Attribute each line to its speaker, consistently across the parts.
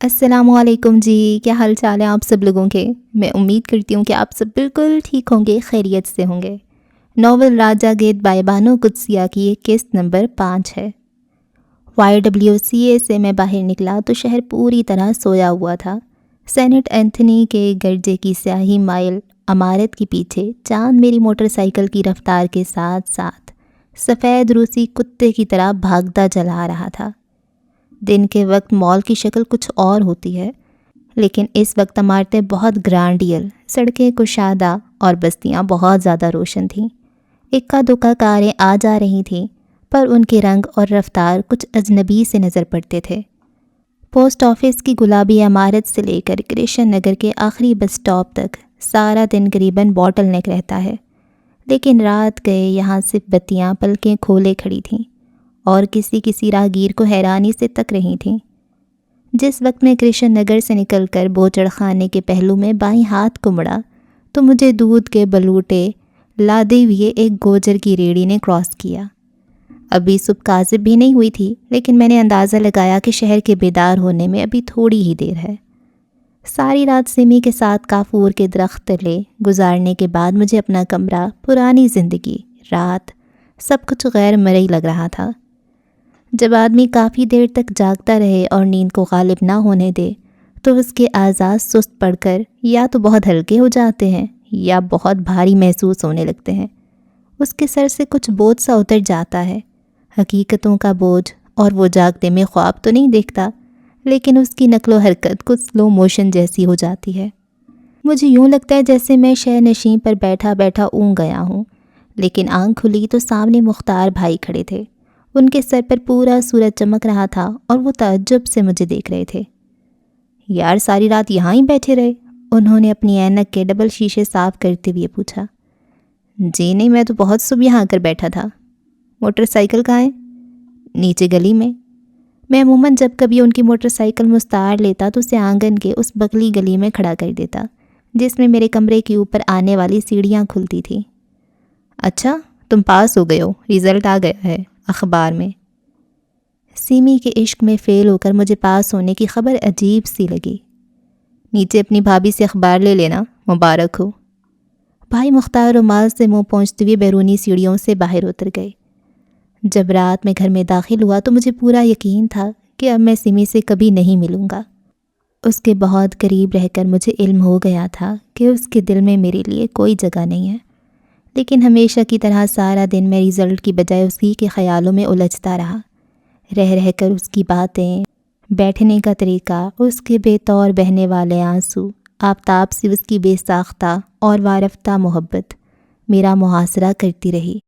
Speaker 1: السلام علیکم جی، کیا حال چال ہے آپ سب لوگوں کے؟ میں امید کرتی ہوں کہ آپ سب بالکل ٹھیک ہوں گے، خیریت سے ہوں گے۔ ناول راجہ گیت بائی بانو قدسیہ کی یہ قسط نمبر 5 ہے۔ YWCA سے میں باہر نکلا تو شہر پوری طرح سویا ہوا تھا۔ سینٹ اینتھنی کے گرجے کی سیاہی مائل عمارت کے پیچھے چاند میری موٹر سائیکل کی رفتار کے ساتھ ساتھ سفید روسی کتے کی طرح بھاگتا چلا رہا تھا۔ دن کے وقت مال کی شکل کچھ اور ہوتی ہے، لیکن اس وقت عمارتیں بہت گرانڈیل، سڑکیں کشادہ اور بستیاں بہت زیادہ روشن تھیں۔ اکا دکا کاریں آ جا رہی تھیں، پر ان کے رنگ اور رفتار کچھ اجنبی سے نظر پڑتے تھے۔ پوسٹ آفس کی گلابی عمارت سے لے کر کرشن نگر کے آخری بس سٹاپ تک سارا دن قریباً باٹل نیک رہتا ہے، لیکن رات گئے یہاں صرف بتیاں پلکیں کھولے کھڑی تھیں اور کسی راہگیر کو حیرانی سے تک رہی تھیں۔ جس وقت میں کرشن نگر سے نکل کر بوچڑ خانے کے پہلو میں بائیں ہاتھ کو مڑا تو مجھے دودھ کے بلوٹے لادے ہوئے ایک گوجر کی ریڑھی نے کراس کیا۔ ابھی صبح کاذب بھی نہیں ہوئی تھی، لیکن میں نے اندازہ لگایا کہ شہر کے بیدار ہونے میں ابھی تھوڑی ہی دیر ہے۔ ساری رات سمی کے ساتھ کافور کے درخت تلے گزارنے کے بعد مجھے اپنا کمرہ، پرانی زندگی، رات، سب کچھ غیر مرئی لگ رہا تھا۔ جب آدمی کافی دیر تک جاگتا رہے اور نیند کو غالب نہ ہونے دے تو اس کے اعضاء سست پڑ کر یا تو بہت ہلکے ہو جاتے ہیں یا بہت بھاری محسوس ہونے لگتے ہیں۔ اس کے سر سے کچھ بوجھ سا اتر جاتا ہے، حقیقتوں کا بوجھ، اور وہ جاگتے میں خواب تو نہیں دیکھتا، لیکن اس کی نقل و حرکت کچھ سلو موشن جیسی ہو جاتی ہے۔ مجھے یوں لگتا ہے جیسے میں شہ نشین پر بیٹھا بیٹھا اونگ گیا ہوں، لیکن آنکھ کھلی تو سامنے مختار بھائی کھڑے تھے۔ ان کے سر پر پورا سورج چمک رہا تھا اور وہ تعجب سے مجھے دیکھ رہے تھے۔ یار ساری رات یہاں ہی بیٹھے رہے؟ انہوں نے اپنی اینک کے ڈبل شیشے صاف کرتے ہوئے پوچھا۔ جی نہیں، میں تو بہت صبح یہاں آ کر بیٹھا تھا۔ موٹر سائیکل کہاں ہے؟ نیچے گلی میں۔ میں عموماً جب کبھی ان کی موٹر سائیکل مستعار لیتا تو اسے آنگن کے اس بغلی گلی میں کھڑا کر دیتا، جس میں میرے کمرے کے اوپر آنے والی سیڑھیاں کھلتی تھیں۔ اچھا، تم پاس ہو گئے ہو، رزلٹ آ گیا ہے اخبار میں۔ سیمی کے عشق میں فیل ہو کر مجھے پاس ہونے کی خبر عجیب سی لگی۔ نیچے اپنی بھابھی سے اخبار لے لینا، مبارک ہو۔ بھائی مختار رومال سے منہ پہنچتے ہوئے بیرونی سیڑھیوں سے باہر اتر گئے۔ جب رات میں گھر میں داخل ہوا تو مجھے پورا یقین تھا کہ اب میں سیمی سے کبھی نہیں ملوں گا۔ اس کے بہت قریب رہ کر مجھے علم ہو گیا تھا کہ اس کے دل میں میرے لیے کوئی جگہ نہیں ہے، لیکن ہمیشہ کی طرح سارا دن میں رزلٹ کی بجائے اسی کے خیالوں میں الجھتا رہا، رہ کر اس کی باتیں، بیٹھنے کا طریقہ، اس کے بے طور بہنے والے آنسو، آفتاب سے اس کی بے ساختہ اور وارفتہ محبت میرا محاصرہ کرتی رہی۔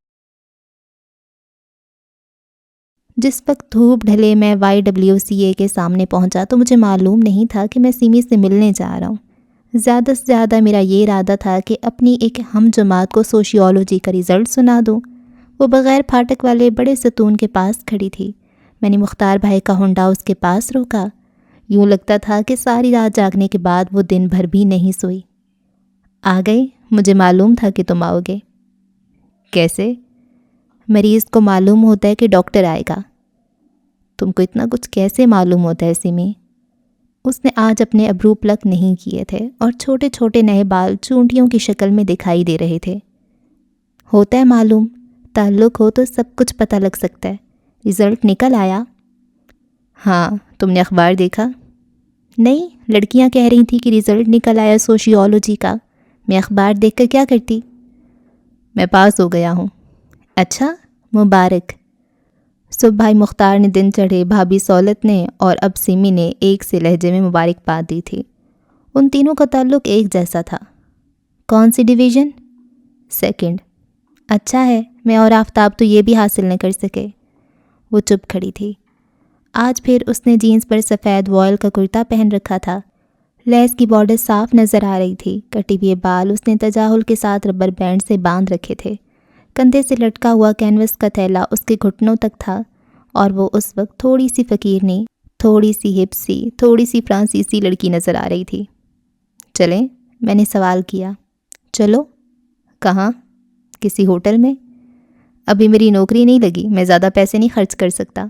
Speaker 1: جس وقت دھوپ ڈھلے میں YWCA کے سامنے پہنچا تو مجھے معلوم نہیں تھا کہ میں سیمی سے ملنے جا رہا ہوں۔ زیادہ سے زیادہ میرا یہ ارادہ تھا کہ اپنی ایک ہم جماعت کو سوشیولوجی کا رزلٹ سنا دوں۔ وہ بغیر پھاٹک والے بڑے ستون کے پاس کھڑی تھی۔ میں نے مختار بھائی کا ہونڈا اس کے پاس روکا۔ یوں لگتا تھا کہ ساری رات جاگنے کے بعد وہ دن بھر بھی نہیں سوئی۔ آ گئی؟ مجھے معلوم تھا کہ تم آؤ گے۔ کیسے؟ مریض کو معلوم ہوتا ہے کہ ڈاکٹر آئے گا۔ تم کو اتنا کچھ کیسے معلوم ہوتا ہے سیمی؟ اس نے آج اپنے ابرو پلک نہیں کیے تھے اور چھوٹے چھوٹے نئے بال چونٹیوں کی شکل میں دکھائی دے رہے تھے۔ ہوتا ہے معلوم، تعلق ہو تو سب کچھ پتہ لگ سکتا ہے۔ رزلٹ نکل آیا؟ ہاں، تم نے اخبار دیکھا؟ نہیں، لڑکیاں کہہ رہی تھیں کہ رزلٹ نکل آیا سوشیولوجی کا۔ میں اخبار دیکھ کر کیا کرتی؟ میں پاس ہو گیا ہوں۔ اچھا، مبارک۔ صبح بھائی مختار نے دن چڑھے، بھابھی سولت نے اور اب سیمی نے ایک سے لہجے میں مبارکباد دی تھی۔ ان تینوں کا تعلق ایک جیسا تھا۔ کون سی ڈویژن؟ سیکنڈ۔ اچھا ہے، میں اور آفتاب تو یہ بھی حاصل نہ کر سکے۔ وہ چپ کھڑی تھی۔ آج پھر اس نے جینس پر سفید وائل کا کرتا پہن رکھا تھا۔ لیس کی بارڈر صاف نظر آ رہی تھی۔ کٹی ہوئے بال اس نے تجاہل کے ساتھ ربر بینڈ سے باندھ رکھے تھے۔ کندھے سے لٹکا ہوا کینوس کا تھیلا اس کے گھٹنوں تک تھا، اور وہ اس وقت تھوڑی سی فقیرنی، تھوڑی سی ہپسی، تھوڑی سی فرانسیسی لڑکی نظر آ رہی تھی۔ چلیں؟ میں نے سوال کیا۔ چلو؟ کہاں؟ کسی ہوٹل میں؟ ابھی میری نوکری نہیں لگی، میں زیادہ پیسے نہیں خرچ کر سکتا۔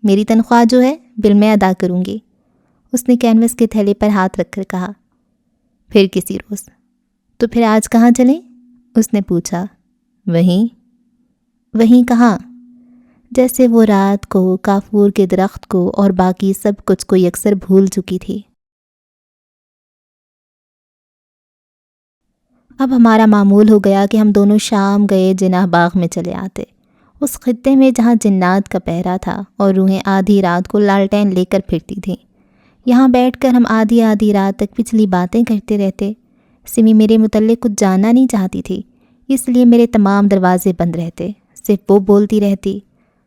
Speaker 1: میری تنخواہ جو ہے بل میں ادا کروں گی۔ اس نے کینوس کے تھیلے پر ہاتھ رکھ کر کہا۔ پھر کسی روز۔ تو پھر آج کہاں چلیں؟ اس نے پوچھا۔ وہیں۔ وہیں کہاں؟ جیسے وہ رات کو کافور کے درخت کو اور باقی سب کچھ کو یکسر بھول چکی تھی۔ اب ہمارا معمول ہو گیا کہ ہم دونوں شام گئے جناح باغ میں چلے آتے، اس خطے میں جہاں جنات کا پہرا تھا اور روحیں آدھی رات کو لالٹین لے کر پھرتی تھیں۔ یہاں بیٹھ کر ہم آدھی آدھی رات تک پچھلی باتیں کرتے رہتے۔ سمی میرے متعلق کچھ جاننا نہیں چاہتی تھی، اس لیے میرے تمام دروازے بند رہتے، صرف وہ بولتی رہتی،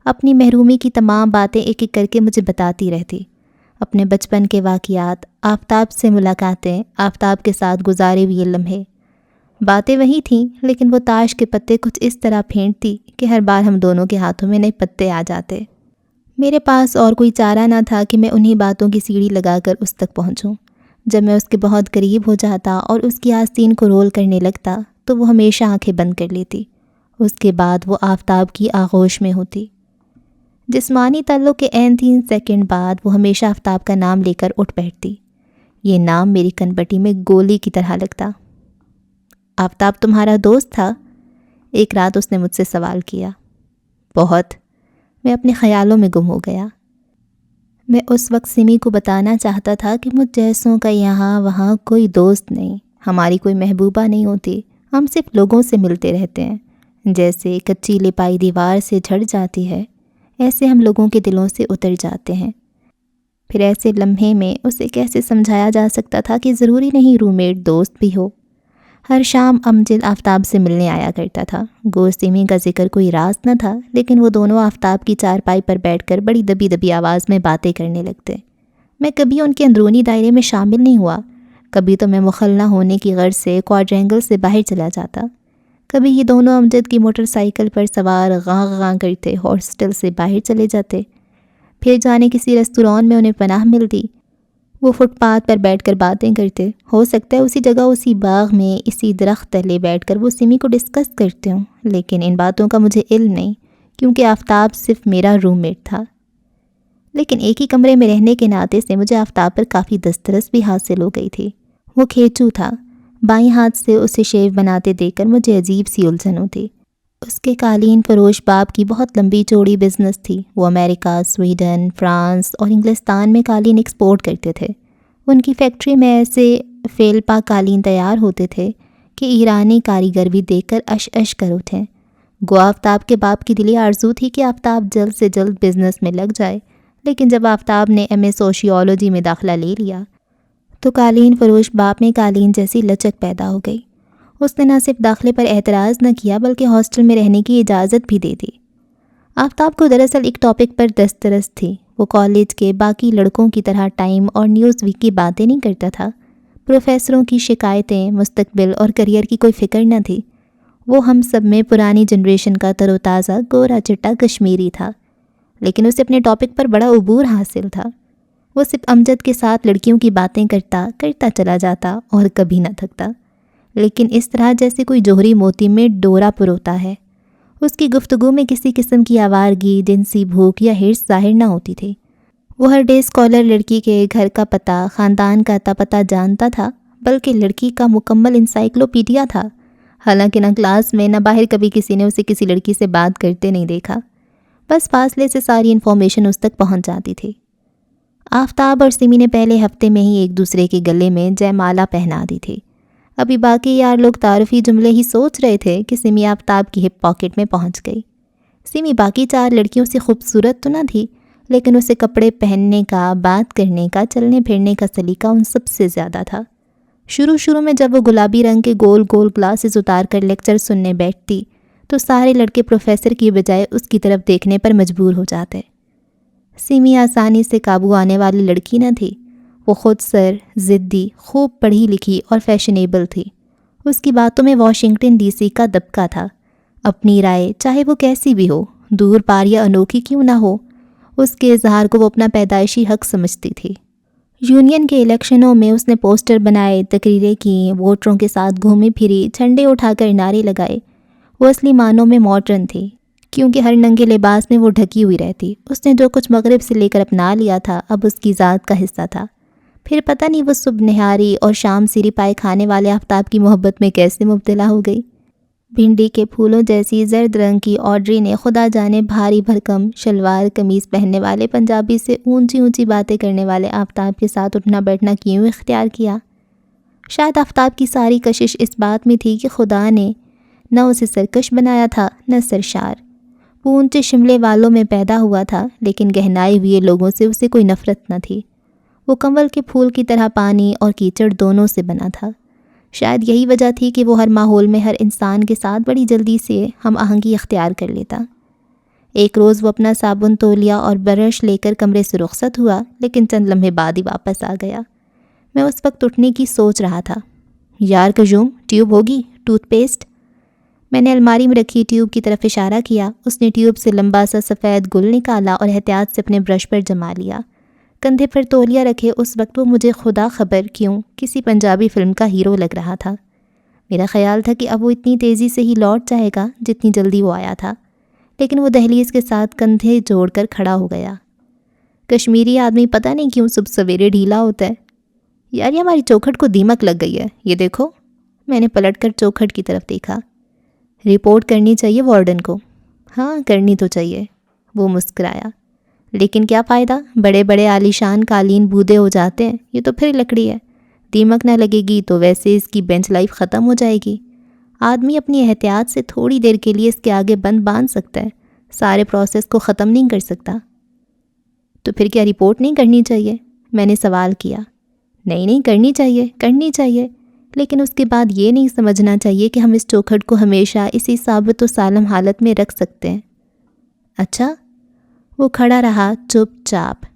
Speaker 1: اپنی محرومی کی تمام باتیں ایک ایک کر کے مجھے بتاتی رہتی، اپنے بچپن کے واقعات، آفتاب سے ملاقاتیں، آفتاب کے ساتھ گزارے ہوئے لمحے۔ باتیں وہی تھیں، لیکن وہ تاش کے پتے کچھ اس طرح پھینٹتی کہ ہر بار ہم دونوں کے ہاتھوں میں نئے پتے آ جاتے۔ میرے پاس اور کوئی چارہ نہ تھا کہ میں انہی باتوں کی سیڑھی لگا کر اس تک پہنچوں۔ جب میں اس کے بہت قریب ہو جاتا اور اس کی آستین کو رول کرنے لگتا تو وہ ہمیشہ آنکھیں بند کر لیتی۔ اس کے بعد وہ آفتاب کی آغوش میں ہوتی۔ جسمانی تعلق کے عین 3 سیکنڈ بعد وہ ہمیشہ آفتاب کا نام لے کر اٹھ بیٹھتی۔ یہ نام میری کنبٹی میں گولی کی طرح لگتا۔ آفتاب تمہارا دوست تھا؟ ایک رات اس نے مجھ سے سوال کیا۔ بہت۔ میں اپنے خیالوں میں گم ہو گیا۔ میں اس وقت سمی کو بتانا چاہتا تھا کہ مجھ جیسوں کا یہاں وہاں کوئی دوست نہیں، ہماری کوئی محبوبہ نہیں ہوتی، ہم صرف لوگوں سے ملتے رہتے ہیں۔ جیسے کچی لپائی دیوار سے جھڑ جاتی ہے، ایسے ہم لوگوں کے دلوں سے اتر جاتے ہیں۔ پھر ایسے لمحے میں اسے کیسے سمجھایا جا سکتا تھا کہ ضروری نہیں روم میٹ دوست بھی ہو۔ ہر شام امجد آفتاب سے ملنے آیا کرتا تھا۔ گو سمی کا ذکر کوئی راز نہ تھا، لیکن وہ دونوں آفتاب کی چارپائی پر بیٹھ کر بڑی دبی دبی آواز میں باتیں کرنے لگتے۔ میں کبھی ان کے اندرونی دائرے میں شامل نہیں ہوا، کبھی تو میں مخل نہ ہونے کی غرض سے کوارڈرینگل سے باہر چلا جاتا، کبھی یہ دونوں امجد کی موٹر سائیکل پر سوار غاں غاں کرتے ہاسٹل سے باہر چلے جاتے۔ پھر جانے کسی ریستوران میں انہیں پناہ ملتی، وہ فٹ پاتھ پر بیٹھ کر باتیں کرتے۔ ہو سکتا ہے اسی جگہ اسی باغ میں اسی درخت تلے بیٹھ کر وہ سمی کو ڈسکس کرتے ہوں، لیکن ان باتوں کا مجھے علم نہیں، کیونکہ آفتاب صرف میرا روم میٹ تھا۔ لیکن ایک ہی کمرے میں رہنے کے ناطے سے مجھے آفتاب پر کافی دسترس بھی حاصل ہو گئی تھی۔ وہ کھینچو تھا، بائیں ہاتھ سے اسے شیو بناتے دیکھ کر مجھے عجیب سی الجھن ہوتی۔ اس کے قالین فروش باپ کی بہت لمبی چوڑی بزنس تھی۔ وہ امریکہ، سویڈن، فرانس اور انگلستان میں قالین ایکسپورٹ کرتے تھے۔ ان کی فیکٹری میں ایسے فیلپا قالین تیار ہوتے تھے کہ ایرانی کاریگر بھی دیکھ کر اش اش کر اٹھیں۔ گو آفتاب کے باپ کی دلی آرزو تھی کہ آفتاب جلد سے جلد بزنس میں لگ جائے، لیکن جب آفتاب نے ایم اے سوشیولوجی میں داخلہ لے لیا تو قالین فروش باپ میں قالین جیسی لچک پیدا ہو گئی۔ اس نے نہ صرف داخلے پر اعتراض نہ کیا بلکہ ہاسٹل میں رہنے کی اجازت بھی دے دی۔ آفتاب کو دراصل ایک ٹاپک پر دسترس تھی۔ وہ کالج کے باقی لڑکوں کی طرح ٹائم اور نیوز ویک کی باتیں نہیں کرتا تھا۔ پروفیسروں کی شکایتیں، مستقبل اور کریئر کی کوئی فکر نہ تھی۔ وہ ہم سب میں پرانی جنریشن کا تر و تازہ گورا چٹا کشمیری تھا، لیکن اسے اپنے ٹاپک پر بڑا عبور حاصل تھا۔ وہ صرف امجد کے ساتھ لڑکیوں کی باتیں کرتا چلا جاتا اور کبھی نہ تھکتا، لیکن اس طرح جیسے کوئی جوہری موتی میں ڈورا پروتا ہے۔ اس کی گفتگو میں کسی قسم کی آوارگی، جنسی بھوک یا ہرس ظاہر نہ ہوتی تھی۔ وہ ہر ڈے اسکالر لڑکی کے گھر کا پتہ، خاندان کا پتہ جانتا تھا، بلکہ لڑکی کا مکمل انسائکلوپیڈیا تھا۔ حالانکہ نہ کلاس میں نہ باہر کبھی کسی نے اسے کسی لڑکی سے بات کرتے نہیں دیکھا، بس فاصلے سے ساری انفارمیشن اس تک پہنچ جاتی تھی۔ آفتاب اور سمی نے پہلے ہفتے میں ہی ایک دوسرے کے گلے میں جے مالا پہنا دی تھی۔ ابھی باقی یار لوگ تعارفی جملے ہی سوچ رہے تھے کہ سمی آفتاب کی ہپ پاکٹ میں پہنچ گئی۔ سمی باقی 4 لڑکیوں سے خوبصورت تو نہ تھی، لیکن اسے کپڑے پہننے کا، بات کرنے کا، چلنے پھرنے کا سلیقہ ان سب سے زیادہ تھا۔ شروع میں جب وہ گلابی رنگ کے گول گول گلاسز اتار کر لیکچر سننے بیٹھتی تو سارے لڑکے پروفیسر کی بجائے اس کی طرف دیکھنے پر مجبور ہو جاتے۔ سمی آسانی سے قابو آنے والی لڑکی نہ تھی۔ وہ خود سر، ضدی، خوب پڑھی لکھی اور فیشنیبل تھی۔ اس کی باتوں میں واشنگٹن ڈی سی کا دبکا تھا۔ اپنی رائے چاہے وہ کیسی بھی ہو، دور پار یا انوکھی کیوں نہ ہو، اس کے اظہار کو وہ اپنا پیدائشی حق سمجھتی تھی۔ یونین کے الیکشنوں میں اس نے پوسٹر بنائے، تقریریں کیں، ووٹروں کے ساتھ گھومی پھری، جھنڈے اٹھا کر نعرے لگائے۔ وہ اصلی معنوں میں ماڈرن تھی، کیونکہ ہر ننگے لباس میں وہ ڈھکی ہوئی رہتی۔ اس نے جو کچھ مغرب سے لے کر اپنا لیا تھا اب اس کی ذات کا حصہ تھا۔ پھر پتہ نہیں وہ صبح نہاری اور شام سیری پائے کھانے والے آفتاب کی محبت میں کیسے مبتلا ہو گئی۔ بھنڈی کے پھولوں جیسی زرد رنگ کی آڈری نے خدا جانے بھاری بھرکم شلوار قمیض پہننے والے پنجابی سے اونچی اونچی باتیں کرنے والے آفتاب کے ساتھ اٹھنا بیٹھنا کیوں اختیار کیا؟ شاید آفتاب کی ساری کشش اس بات میں تھی کہ خدا نے نہ اسے سرکش بنایا تھا نہ سرشار۔ وہ اونچے شملے والوں میں پیدا ہوا تھا، لیکن گہنائے ہوئے لوگوں سے اسے کوئی نفرت نہ تھی۔ وہ کنول کے پھول کی طرح پانی اور کیچڑ دونوں سے بنا تھا۔ شاید یہی وجہ تھی کہ وہ ہر ماحول میں ہر انسان کے ساتھ بڑی جلدی سے ہم آہنگی اختیار کر لیتا۔ ایک روز وہ اپنا صابن تولیا اور برش لے کر کمرے سے رخصت ہوا، لیکن چند لمحے بعد ہی واپس آ گیا۔ میں اس وقت اٹھنے کی سوچ رہا تھا۔ یار قیوم، ٹیوب ہوگی؟ Tooth paste? میں نے الماری میں رکھی ٹیوب کی طرف اشارہ کیا۔ اس نے ٹیوب سے لمبا سا سفید گل نکالا اور احتیاط سے اپنے برش پر جما لیا۔ کندھے پر تولیہ رکھے اس وقت وہ مجھے خدا خبر کیوں کسی پنجابی فلم کا ہیرو لگ رہا تھا۔ میرا خیال تھا کہ اب وہ اتنی تیزی سے ہی لوٹ جائے گا جتنی جلدی وہ آیا تھا، لیکن وہ دہلیز کے ساتھ کندھے جوڑ کر کھڑا ہو گیا۔ کشمیری آدمی پتہ نہیں کیوں صبح سویرے ڈھیلا ہوتا ہے۔ یار یہ ہماری چوکھٹ کو دیمک لگ گئی ہے، یہ دیکھو۔ میں نے پلٹ کر چوکھٹ کی طرف دیکھا۔ رپورٹ کرنی چاہیے وارڈن کو۔ ہاں کرنی تو چاہیے، وہ مسکرایا، لیکن کیا فائدہ؟ بڑے بڑے عالیشان قالین بودے ہو جاتے ہیں، یہ تو پھر لکڑی ہے۔ دیمک نہ لگے گی تو ویسے اس کی بینچ لائف ختم ہو جائے گی۔ آدمی اپنی احتیاط سے تھوڑی دیر کے لیے اس کے آگے بند باندھ سکتا ہے، سارے پروسیس کو ختم نہیں کر سکتا۔ تو پھر کیا رپورٹ نہیں کرنی چاہیے؟ میں نے سوال کیا۔ نہیں کرنی چاہیے، لیکن اس کے بعد یہ نہیں سمجھنا چاہیے کہ ہم اس چوکھٹ کو ہمیشہ اسی ثابت و سالم حالت میں رکھ سکتے ہیں۔ اچھا؟ وہ کھڑا رہا چپ چاپ۔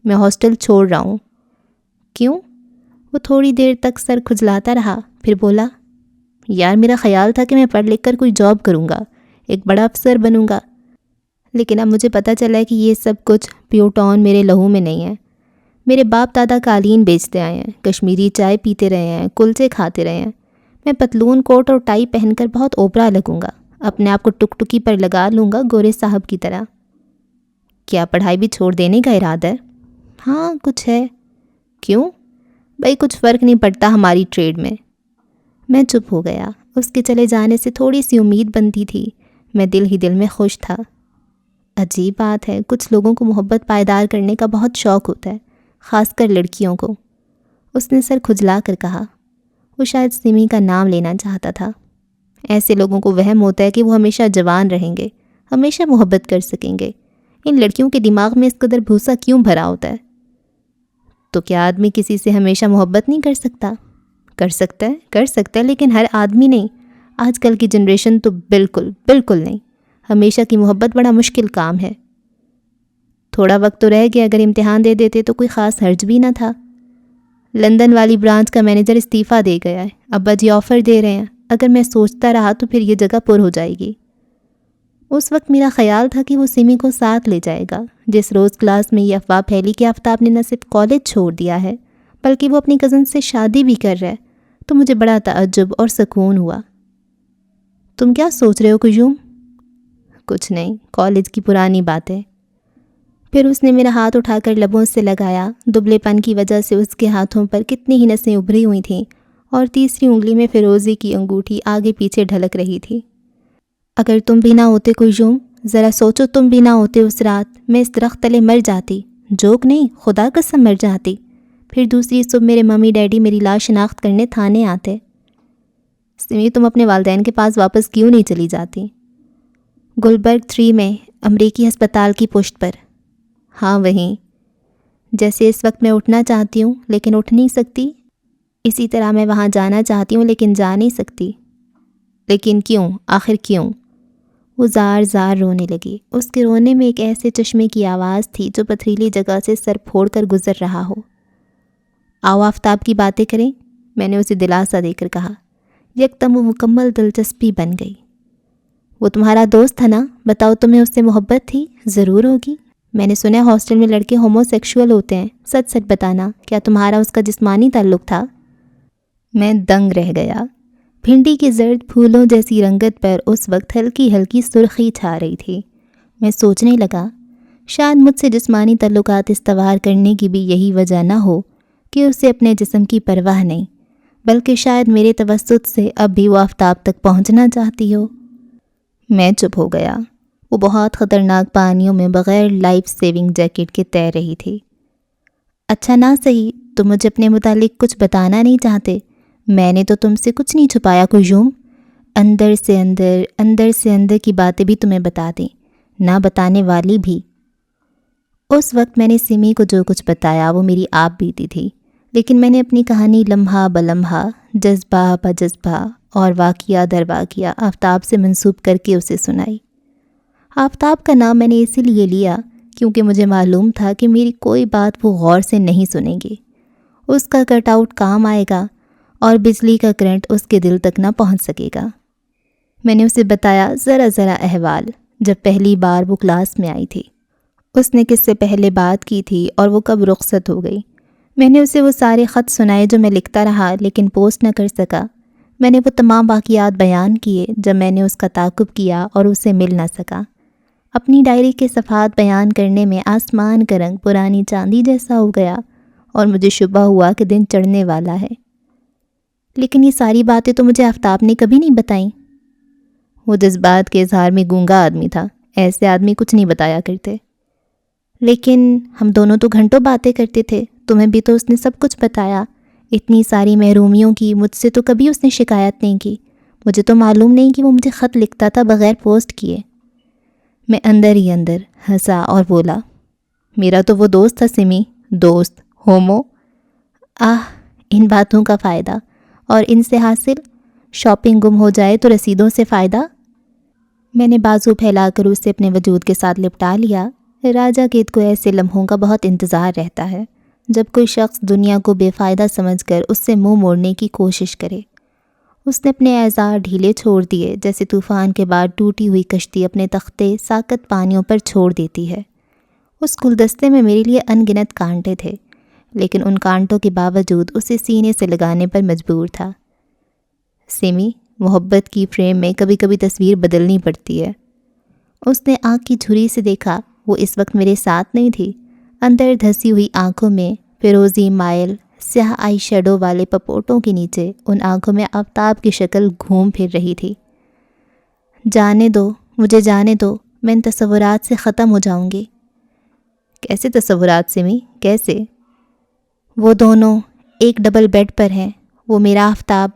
Speaker 1: میں ہاسٹل چھوڑ رہا ہوں۔ کیوں؟ وہ تھوڑی دیر تک سر کھجلاتا رہا، پھر بولا، یار میرا خیال تھا کہ میں پڑھ لکھ کر کوئی جاب کروں گا، ایک بڑا افسر بنوں گا، لیکن اب مجھے پتہ چلا ہے کہ یہ سب کچھ پیوٹون میرے لہو میں نہیں ہے۔ میرے باپ دادا قالین بیچتے آئے ہیں، کشمیری چائے پیتے رہے ہیں، کلچے کھاتے رہے ہیں۔ میں پتلون کوٹ اور ٹائی پہن کر بہت اوپرا لگوں گا، اپنے آپ کو ٹک پر لگا لوں گا گورے صاحب کی طرح۔ کیا پڑھائی بھی چھوڑ دینے کا ارادہ ہے؟ ہاں کچھ ہے۔ کیوں؟ بھائی کچھ فرق نہیں پڑتا ہماری ٹریڈ میں۔ میں چپ ہو گیا۔ اس کے چلے جانے سے تھوڑی سی امید بنتی تھی۔ میں دل ہی دل میں خوش تھا۔ عجیب بات ہے، کچھ لوگوں کو محبت پائیدار کرنے کا بہت شوق ہوتا ہے، خاص کر لڑکیوں کو۔ اس نے سر کھجلا کر کہا۔ وہ شاید سمی کا نام لینا چاہتا تھا۔ ایسے لوگوں کو وہم ہوتا ہے کہ وہ ہمیشہ جوان رہیں گے، ہمیشہ محبت کر سکیں گے۔ ان لڑکیوں کے دماغ میں اس قدر بھوسا کیوں بھرا ہوتا ہے؟ تو کیا آدمی کسی سے ہمیشہ محبت نہیں کر سکتا؟ کر سکتا ہے، لیکن ہر آدمی نہیں۔ آج کل کی جنریشن تو بالکل نہیں۔ ہمیشہ کی محبت بڑا مشکل کام ہے۔ تھوڑا وقت تو رہ گیا، اگر امتحان دے دیتے تو کوئی خاص حرج بھی نہ تھا۔ لندن والی برانچ کا مینیجر استعفیٰ دے گیا ہے، ابا جی آفر دے رہے ہیں۔ اگر میں سوچتا رہا تو پھر یہ جگہ پر ہو جائے گی۔ اس وقت میرا خیال تھا کہ وہ سمی کو ساتھ لے جائے گا۔ جس روز کلاس میں یہ افواہ پھیلی کہ آفتاب نے نہ صرف کالج چھوڑ دیا ہے بلکہ وہ اپنی کزن سے شادی بھی کر رہا ہے، تو مجھے بڑا تعجب اور سکون ہوا۔ تم کیا سوچ رہے ہو قیوم؟ کچھ نہیں، کالج کی پرانی باتیں۔ پھر اس نے میرا ہاتھ اٹھا کر لبوں سے لگایا۔ دبلے پن کی وجہ سے اس کے ہاتھوں پر کتنی ہی نسیں ابھری ہوئی تھیں اور تیسری انگلی میں فیروزی کی انگوٹھی آگے پیچھے ڈھلک رہی تھی۔ اگر تم بھی نہ ہوتے قیوم، ذرا سوچو، تم بھی نہ ہوتے اس رات، میں اس درخت تلے مر جاتی، جوک نہیں خدا قسم مر جاتی۔ پھر دوسری صبح میرے ممی ڈیڈی میری لاش شناخت کرنے تھانے آتے۔ سمی تم اپنے والدین کے پاس واپس کیوں نہیں چلی جاتی؟ گلبرگ 3 میں امریکی ہسپتال کی پشت پر۔ ہاں وہیں۔ جیسے اس وقت میں اٹھنا چاہتی ہوں لیکن اٹھ نہیں سکتی، اسی طرح میں وہاں جانا چاہتی ہوں لیکن جا نہیں سکتی۔ لیکن کیوں؟ آخر کیوں؟ وہ زار زار رونے لگی۔ اس کے رونے میں ایک ایسے چشمے کی آواز تھی جو پتھریلی جگہ سے سر پھوڑ کر گزر رہا ہو۔ آؤ آفتاب کی باتیں کریں، میں نے اسے دلاسا دے کر کہا۔ یکدم وہ مکمل دلچسپی بن گئی۔ وہ تمہارا دوست تھا نا؟ بتاؤ تمہیں اس سے محبت تھی؟ ضرور ہوگی۔ میں نے سنا ہاسٹل میں لڑکے ہومو سیکشول ہوتے ہیں، سچ بتانا، کیا تمہارا اس کا جسمانی تعلق تھا؟ میں دنگ رہ گیا۔ بھنڈی کے زرد پھولوں جیسی رنگت پر اس وقت ہلکی ہلکی سرخی چھا رہی تھی۔ میں سوچنے لگا، شاید مجھ سے جسمانی تعلقات استوار کرنے کی بھی یہی وجہ نہ ہو کہ اسے اپنے جسم کی پرواہ نہیں، بلکہ شاید میرے توسط سے اب بھی وہ آفتاب تک پہنچنا چاہتی ہو۔ میں چپ ہو گیا۔ وہ بہت خطرناک پانیوں میں بغیر لائف سیونگ جیکٹ کے تیر رہی تھی۔ اچھا نہ صحیح، تم مجھے اپنے متعلق کچھ بتانا نہیں چاہتے؟ میں نے تو تم سے کچھ نہیں چھپایا قیوم۔ اندر سے اندر کی باتیں بھی تمہیں بتا دیں، نہ بتانے والی بھی۔ اس وقت میں نے سمی کو جو کچھ بتایا وہ میری آپ بیتی تھی، لیکن میں نے اپنی کہانی لمحہ بلمحہ، جذبہ بجذبہ اور واقعہ در واقعہ آفتاب سے منسوب کر کے اسے سنائی۔ آفتاب کا نام میں نے اسی لیے لیا کیونکہ مجھے معلوم تھا کہ میری کوئی بات وہ غور سے نہیں سنیں گے۔ اس کا کٹ آؤٹ کام آئے گا اور بجلی کا کرنٹ اس کے دل تک نہ پہنچ سکے گا۔ میں نے اسے بتایا ذرا احوال، جب پہلی بار وہ کلاس میں آئی تھی، اس نے کس سے پہلے بات کی تھی اور وہ کب رخصت ہو گئی۔ میں نے اسے وہ سارے خط سنائے جو میں لکھتا رہا لیکن پوسٹ نہ کر سکا۔ میں نے وہ تمام واقعات بیان کیے جب میں نے اس کا تعاقب کیا اور اسے مل نہ سکا۔ اپنی ڈائری کے صفحات بیان کرنے میں آسمان کا رنگ پرانی چاندی جیسا ہو گیا اور مجھے شبہ ہوا کہ دن چڑھنے والا ہے۔ لیکن یہ ساری باتیں تو مجھے آفتاب نے کبھی نہیں بتائیں۔ وہ جذبات کے اظہار میں گونگا آدمی تھا، ایسے آدمی کچھ نہیں بتایا کرتے۔ لیکن ہم دونوں تو گھنٹوں باتیں کرتے تھے، تمہیں بھی تو اس نے سب کچھ بتایا۔ اتنی ساری محرومیوں کی مجھ سے تو کبھی اس نے شکایت نہیں کی۔ مجھے تو معلوم نہیں کہ وہ مجھے خط لکھتا تھا بغیر پوسٹ کیے۔ میں اندر ہی اندر ہنسا اور بولا، میرا تو وہ دوست تھا سمی، دوست ہومو۔ ان باتوں کا فائدہ اور ان سے حاصل، شاپنگ گم ہو جائے تو رسیدوں سے فائدہ۔ میں نے بازو پھیلا کر اسے اپنے وجود کے ساتھ لپٹا لیا۔ راجہ گید کو ایسے لمحوں کا بہت انتظار رہتا ہے جب کوئی شخص دنیا کو بے فائدہ سمجھ کر اس سے منہ موڑنے کی کوشش کرے۔ اس نے اپنے اعضاء ڈھیلے چھوڑ دیے جیسے طوفان کے بعد ٹوٹی ہوئی کشتی اپنے تختے ساکت پانیوں پر چھوڑ دیتی ہے۔ اس گلدستے میں میرے لیے ان گنت کانٹے تھے، لیکن ان کانٹوں کے باوجود اسے سینے سے لگانے پر مجبور تھا۔ سمی، محبت کی فریم میں کبھی کبھی تصویر بدلنی پڑتی ہے۔ اس نے آنکھ کی جھری سے دیکھا، وہ اس وقت میرے ساتھ نہیں تھی۔ اندر دھسی ہوئی آنکھوں میں فیروزی مائل سیاہ آئی شیڈو والے پپوٹوں کے نیچے ان آنکھوں میں آفتاب کی شکل گھوم پھر رہی تھی۔ جانے دو، مجھے جانے دو، میں ان تصورات سے ختم ہو جاؤں گی۔ کیسے تصورات سمی، کیسے؟ وہ دونوں ایک ڈبل بیڈ پر ہیں، وہ میرا آفتاب،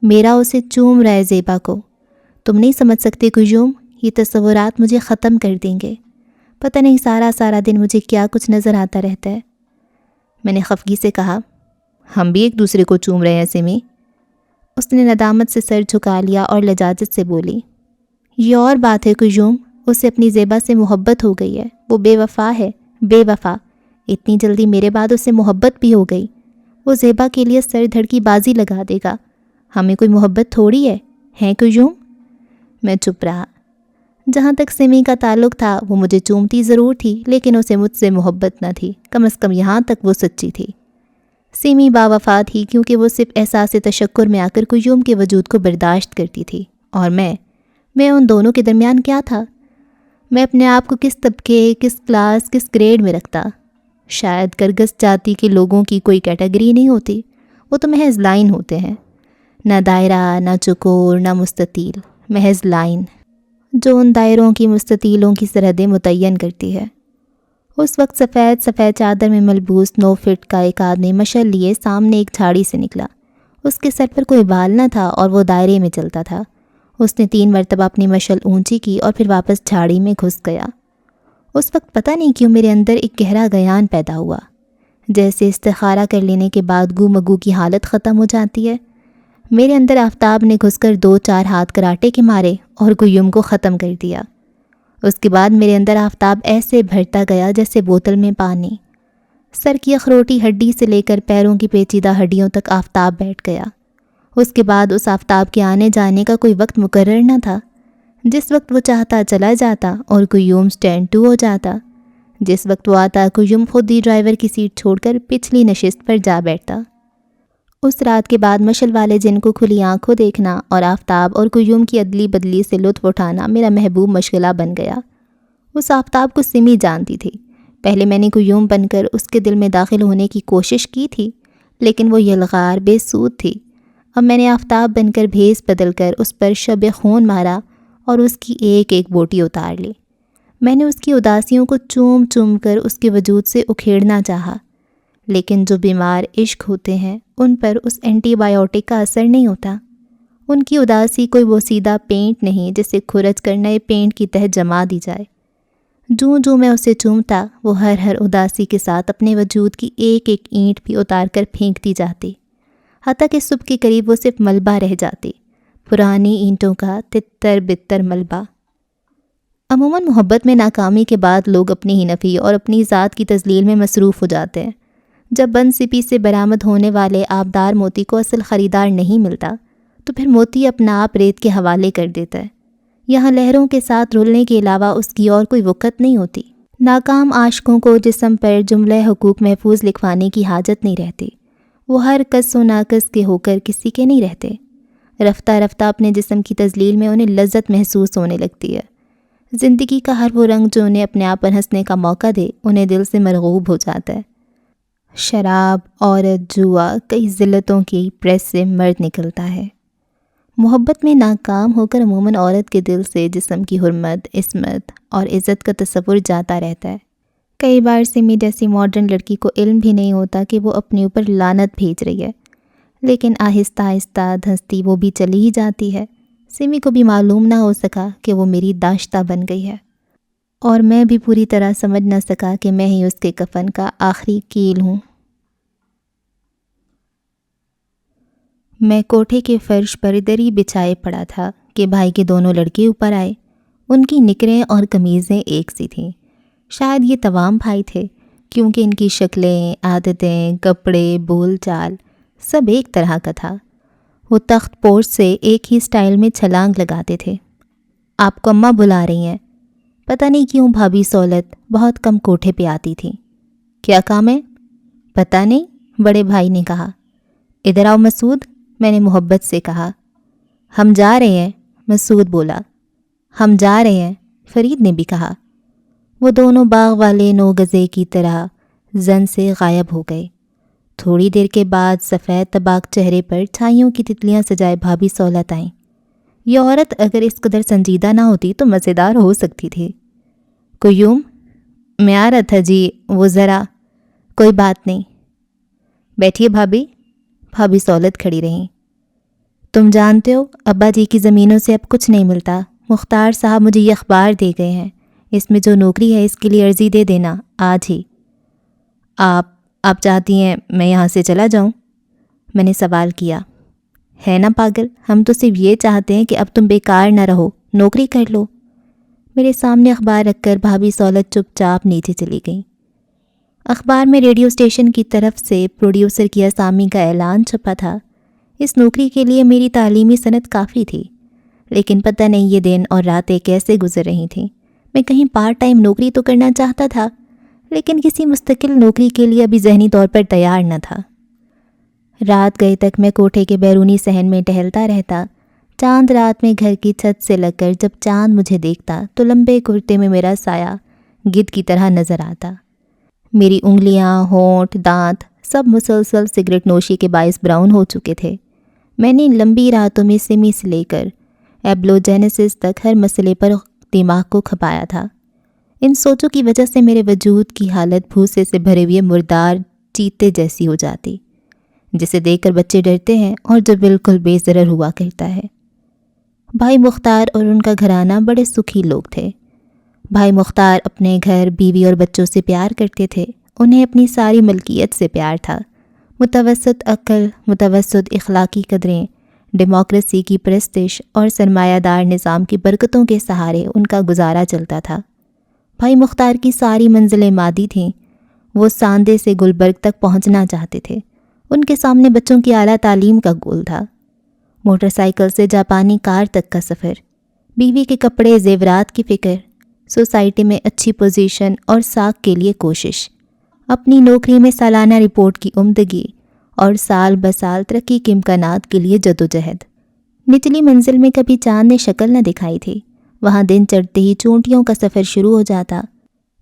Speaker 1: میرا اسے چوم رہا ہے زیبا کو۔ تم نہیں سمجھ سکتے قیوم، یہ تصورات مجھے ختم کر دیں گے۔ پتہ نہیں سارا دن مجھے کیا کچھ نظر آتا رہتا ہے۔ میں نے خفگی سے کہا، ہم بھی ایک دوسرے کو چوم رہے ہیں سمی۔ اس نے ندامت سے سر جھکا لیا اور لجاجت سے بولی، یہ اور بات ہے قیوم، اسے اپنی زیبا سے محبت ہو گئی ہے، وہ بے وفا ہے، بے وفا۔ اتنی جلدی میرے بعد اسے محبت بھی ہو گئی۔ وہ زیبا کے لیے سر دھڑ کی بازی لگا دے گا۔ ہمیں کوئی محبت تھوڑی ہے قیوم؟ میں چپ رہا۔ جہاں تک سمی کا تعلق تھا وہ مجھے چومتی ضرور تھی لیکن اسے مجھ سے محبت نہ تھی، کم از کم یہاں تک وہ سچی تھی۔ سمی باوفا تھی کیونکہ وہ صرف احساس تشکر میں آ کر قیوم کے وجود کو برداشت کرتی تھی، اور میں ان دونوں کے درمیان کیا تھا؟ میں اپنے آپ کو کس طبقے، کس کلاس، کس گریڈ میں رکھتا؟ شاید کرگس جاتی کے لوگوں کی کوئی کیٹیگری نہیں ہوتی، وہ تو محض لائن ہوتے ہیں، نہ دائرہ، نہ چکور، نہ مستطیل، محض لائن جو ان دائروں کی مستطیلوں کی سرحدیں متعین کرتی ہے۔ اس وقت سفید چادر میں ملبوس 9 فٹ کا ایک آدمی مشعل لیے سامنے ایک جھاڑی سے نکلا۔ اس کے سر پر کوئی بال نہ تھا اور وہ دائرے میں چلتا تھا۔ اس نے 3 مرتبہ اپنی مشعل اونچی کی اور پھر واپس جھاڑی میں گھس گیا۔ اس وقت پتہ نہیں کیوں میرے اندر ایک گہرا گیان پیدا ہوا، جیسے استخارہ کر لینے کے بعد گو مگو کی حالت ختم ہو جاتی ہے۔ میرے اندر آفتاب نے گھس کر 2-4 ہاتھ کراٹے کے مارے اور قیوم کو ختم کر دیا۔ اس کے بعد میرے اندر آفتاب ایسے بھرتا گیا جیسے بوتل میں پانی۔ سر کی اخروٹی ہڈی سے لے کر پیروں کی پیچیدہ ہڈیوں تک آفتاب بیٹھ گیا۔ اس کے بعد اس آفتاب کے آنے جانے کا کوئی وقت مقرر نہ تھا۔ جس وقت وہ چاہتا چلا جاتا اور قیوم اسٹینڈ ٹو ہو جاتا۔ جس وقت وہ آتا قیوم خود ہی ڈرائیور کی سیٹ چھوڑ کر پچھلی نشست پر جا بیٹھتا۔ اس رات کے بعد مشعل والے جن کو کھلی آنکھوں دیکھنا اور آفتاب اور قیوم کی ادلی بدلی سے لطف اٹھانا میرا محبوب مشغلہ بن گیا۔ اس آفتاب کو سمی جانتی تھی۔ پہلے میں نے قیوم بن کر اس کے دل میں داخل ہونے کی کوشش کی تھی، لیکن وہ یلغار بے سود تھی۔ اب میں نے آفتاب بن کر بھیس بدل کر اس پر شب خون مارا اور اس کی ایک ایک بوٹی اتار لی۔ میں نے اس کی اداسیوں کو چوم چوم کر اس کے وجود سے اکھیڑنا چاہا، لیکن جو بیمار عشق ہوتے ہیں ان پر اس اینٹی بائیوٹک کا اثر نہیں ہوتا۔ ان کی اداسی کوئی بوسیدہ پینٹ نہیں جسے کھرچ کر نئے پینٹ کی تہہ جما دی جائے۔ جو میں اسے چومتا وہ ہر اداسی کے ساتھ اپنے وجود کی ایک ایک اینٹ بھی اتار کر پھینک دی جاتی، حتیٰ کہ صبح کے قریب وہ صرف ملبہ رہ جاتی، پرانی اینٹوں کا تتر بتر ملبہ۔ عموماً محبت میں ناکامی کے بعد لوگ اپنی ہی نفی اور اپنی ذات کی تذلیل میں مصروف ہو جاتے ہیں۔ جب بند سپی سے برآمد ہونے والے آبدار موتی کو اصل خریدار نہیں ملتا تو پھر موتی اپنا آپ ریت کے حوالے کر دیتا ہے۔ یہاں لہروں کے ساتھ رولنے کے علاوہ اس کی اور کوئی وقت نہیں ہوتی۔ ناکام عاشقوں کو جسم پر جملہ حقوق محفوظ لکھوانے کی حاجت نہیں رہتی، وہ ہر کس و ناقص کے ہو کر کسی کے نہیں رہتے۔ رفتہ رفتہ اپنے جسم کی تذلیل میں انہیں لذت محسوس ہونے لگتی ہے۔ زندگی کا ہر وہ رنگ جو انہیں اپنے آپ پر ہنسنے کا موقع دے انہیں دل سے مرغوب ہو جاتا ہے۔ شراب، عورت، جوا، کئی ذلتوں کی پریس سے مرد نکلتا ہے۔ محبت میں ناکام ہو کر عموماً عورت کے دل سے جسم کی حرمت، عصمت اور عزت کا تصور جاتا رہتا ہے۔ کئی بار سمی جیسی ماڈرن لڑکی کو علم بھی نہیں ہوتا کہ وہ اپنے اوپر لعنت بھیج رہی ہے، لیکن آہستہ آہستہ دھنستی وہ بھی چلی ہی جاتی ہے۔ سمی کو بھی معلوم نہ ہو سکا کہ وہ میری داشتہ بن گئی ہے، اور میں بھی پوری طرح سمجھ نہ سکا کہ میں ہی اس کے کفن کا آخری کیل ہوں۔ میں کوٹھے کے فرش پر دری بچھائے پڑا تھا کہ بھائی کے دونوں لڑکے اوپر آئے۔ ان کی نکریں اور قمیضیں ایک سی تھیں۔ شاید یہ توام بھائی تھے، کیونکہ ان کی شکلیں، عادتیں، کپڑے، بول چال سب ایک طرح کا تھا۔ وہ تخت پوش سے ایک ہی سٹائل میں چھلانگ لگاتے تھے۔ آپ کو اماں بلا رہی ہیں۔ پتہ نہیں کیوں بھابھی سولت بہت کم کوٹھے پہ آتی تھی۔ کیا کام ہے؟ پتہ نہیں، بڑے بھائی نے کہا۔ ادھر آؤ مسعود، میں نے محبت سے کہا۔ ہم جا رہے ہیں، مسعود بولا۔ ہم جا رہے ہیں، فرید نے بھی کہا۔ وہ دونوں باغ والے 9 گزے کی طرح زن سے غائب ہو گئے۔ تھوڑی دیر کے بعد سفید طباق چہرے پر چھائیوں کی تتلیاں سجائے بھابھی سولت آئیں۔ یہ عورت اگر اس قدر سنجیدہ نہ ہوتی تو مزیدار ہو سکتی تھی۔ قیوم، میں آ رہا تھا جی، وہ ذرا۔ کوئی بات نہیں، بیٹھیے بھابھی۔ بھابھی سولت کھڑی رہیں۔ تم جانتے ہو ابا جی کی زمینوں سے اب کچھ نہیں ملتا۔ مختار صاحب مجھے یہ اخبار دے گئے ہیں، اس میں جو نوکری ہے اس کے لیے عرضی دے دینا آج ہی۔ آپ چاہتی ہیں میں یہاں سے چلا جاؤں؟ میں نے سوال کیا۔ ہے نا پاگل، ہم تو صرف یہ چاہتے ہیں کہ اب تم بیکار نہ رہو، نوکری کر لو۔ میرے سامنے اخبار رکھ کر بھابھی سولت چپ چاپ نیچے چلی گئیں۔ اخبار میں ریڈیو اسٹیشن کی طرف سے پروڈیوسر کی اسامی کا اعلان چھپا تھا۔ اس نوکری کے لیے میری تعلیمی سند کافی تھی، لیکن پتہ نہیں یہ دن اور راتیں کیسے گزر رہی تھیں۔ میں کہیں پارٹ ٹائم نوکری تو کرنا چاہتا تھا، لیکن کسی مستقل نوکری کے لیے ابھی ذہنی طور پر تیار نہ تھا۔ رات گئے تک میں کوٹھے کے بیرونی صحن میں ٹہلتا رہتا۔ چاند رات میں گھر کی چھت سے لگ کر جب چاند مجھے دیکھتا تو لمبے کرتے میں میرا سایہ گدھ کی طرح نظر آتا۔ میری انگلیاں، ہونٹ، دانت سب مسلسل سگریٹ نوشی کے باعث براؤن ہو چکے تھے۔ میں نے لمبی راتوں میں سمی سے لے کر ایبلوجینسس تک ہر مسئلے پر دماغ کو کھپایا تھا۔ ان سوچوں کی وجہ سے میرے وجود کی حالت بھوسے سے بھرے ہوئے مردار چیتے جیسی ہو جاتی، جسے دیکھ کر بچے ڈرتے ہیں اور جو بالکل بے ضرر ہوا کرتا ہے۔ بھائی مختار اور ان کا گھرانہ بڑے سکھی لوگ تھے۔ بھائی مختار اپنے گھر، بیوی اور بچوں سے پیار کرتے تھے۔ انہیں اپنی ساری ملکیت سے پیار تھا۔ متوسط عقل، متوسط اخلاقی قدریں، ڈیموکریسی کی پرستش اور سرمایہ دار نظام کی برکتوں کے سہارے ان کا گزارا چلتا تھا۔ بھائی مختار کی ساری منزلیں مادی تھیں۔ وہ ساندے سے گلبرگ تک پہنچنا چاہتے تھے۔ ان کے سامنے بچوں کی اعلیٰ تعلیم کا گول تھا، موٹر سائیکل سے جاپانی کار تک کا سفر، بیوی کے کپڑے زیورات کی فکر، سوسائٹی میں اچھی پوزیشن اور ساکھ کے لیے کوشش، اپنی نوکری میں سالانہ رپورٹ کی عمدگی اور سال بسال ترقی کے امکانات کے لیے جدوجہد۔ نچلی منزل میں کبھی چاند نے شکل نہ دکھائی تھی، وہاں دن چڑھتے ہی چونٹیوں کا سفر شروع ہو جاتا۔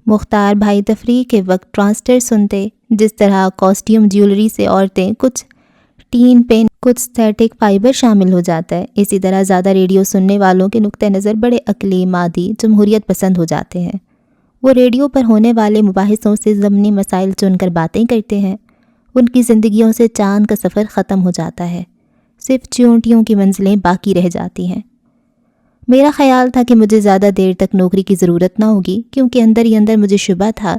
Speaker 1: مختار بھائی تفریح کے وقت ٹرانسٹر سنتے، جس طرح کاسٹیوم جیولری سے عورتیں کچھ ٹین پین کچھ سینتھیٹک فائبر شامل ہو جاتا ہے، اسی طرح زیادہ ریڈیو سننے والوں کے نقطہ نظر بڑے عقلی، مادی، جمہوریت پسند ہو جاتے ہیں۔ وہ ریڈیو پر ہونے والے مباحثوں سے ضمنی مسائل چن کر باتیں کرتے ہیں۔ ان کی زندگیوں سے چاند کا سفر ختم ہو جاتا ہے، صرف چیونٹیوں کی منزلیں باقی رہ جاتی ہیں۔ میرا خیال تھا کہ مجھے زیادہ دیر تک نوکری کی ضرورت نہ ہوگی، کیونکہ اندر ہی اندر مجھے شبہ تھا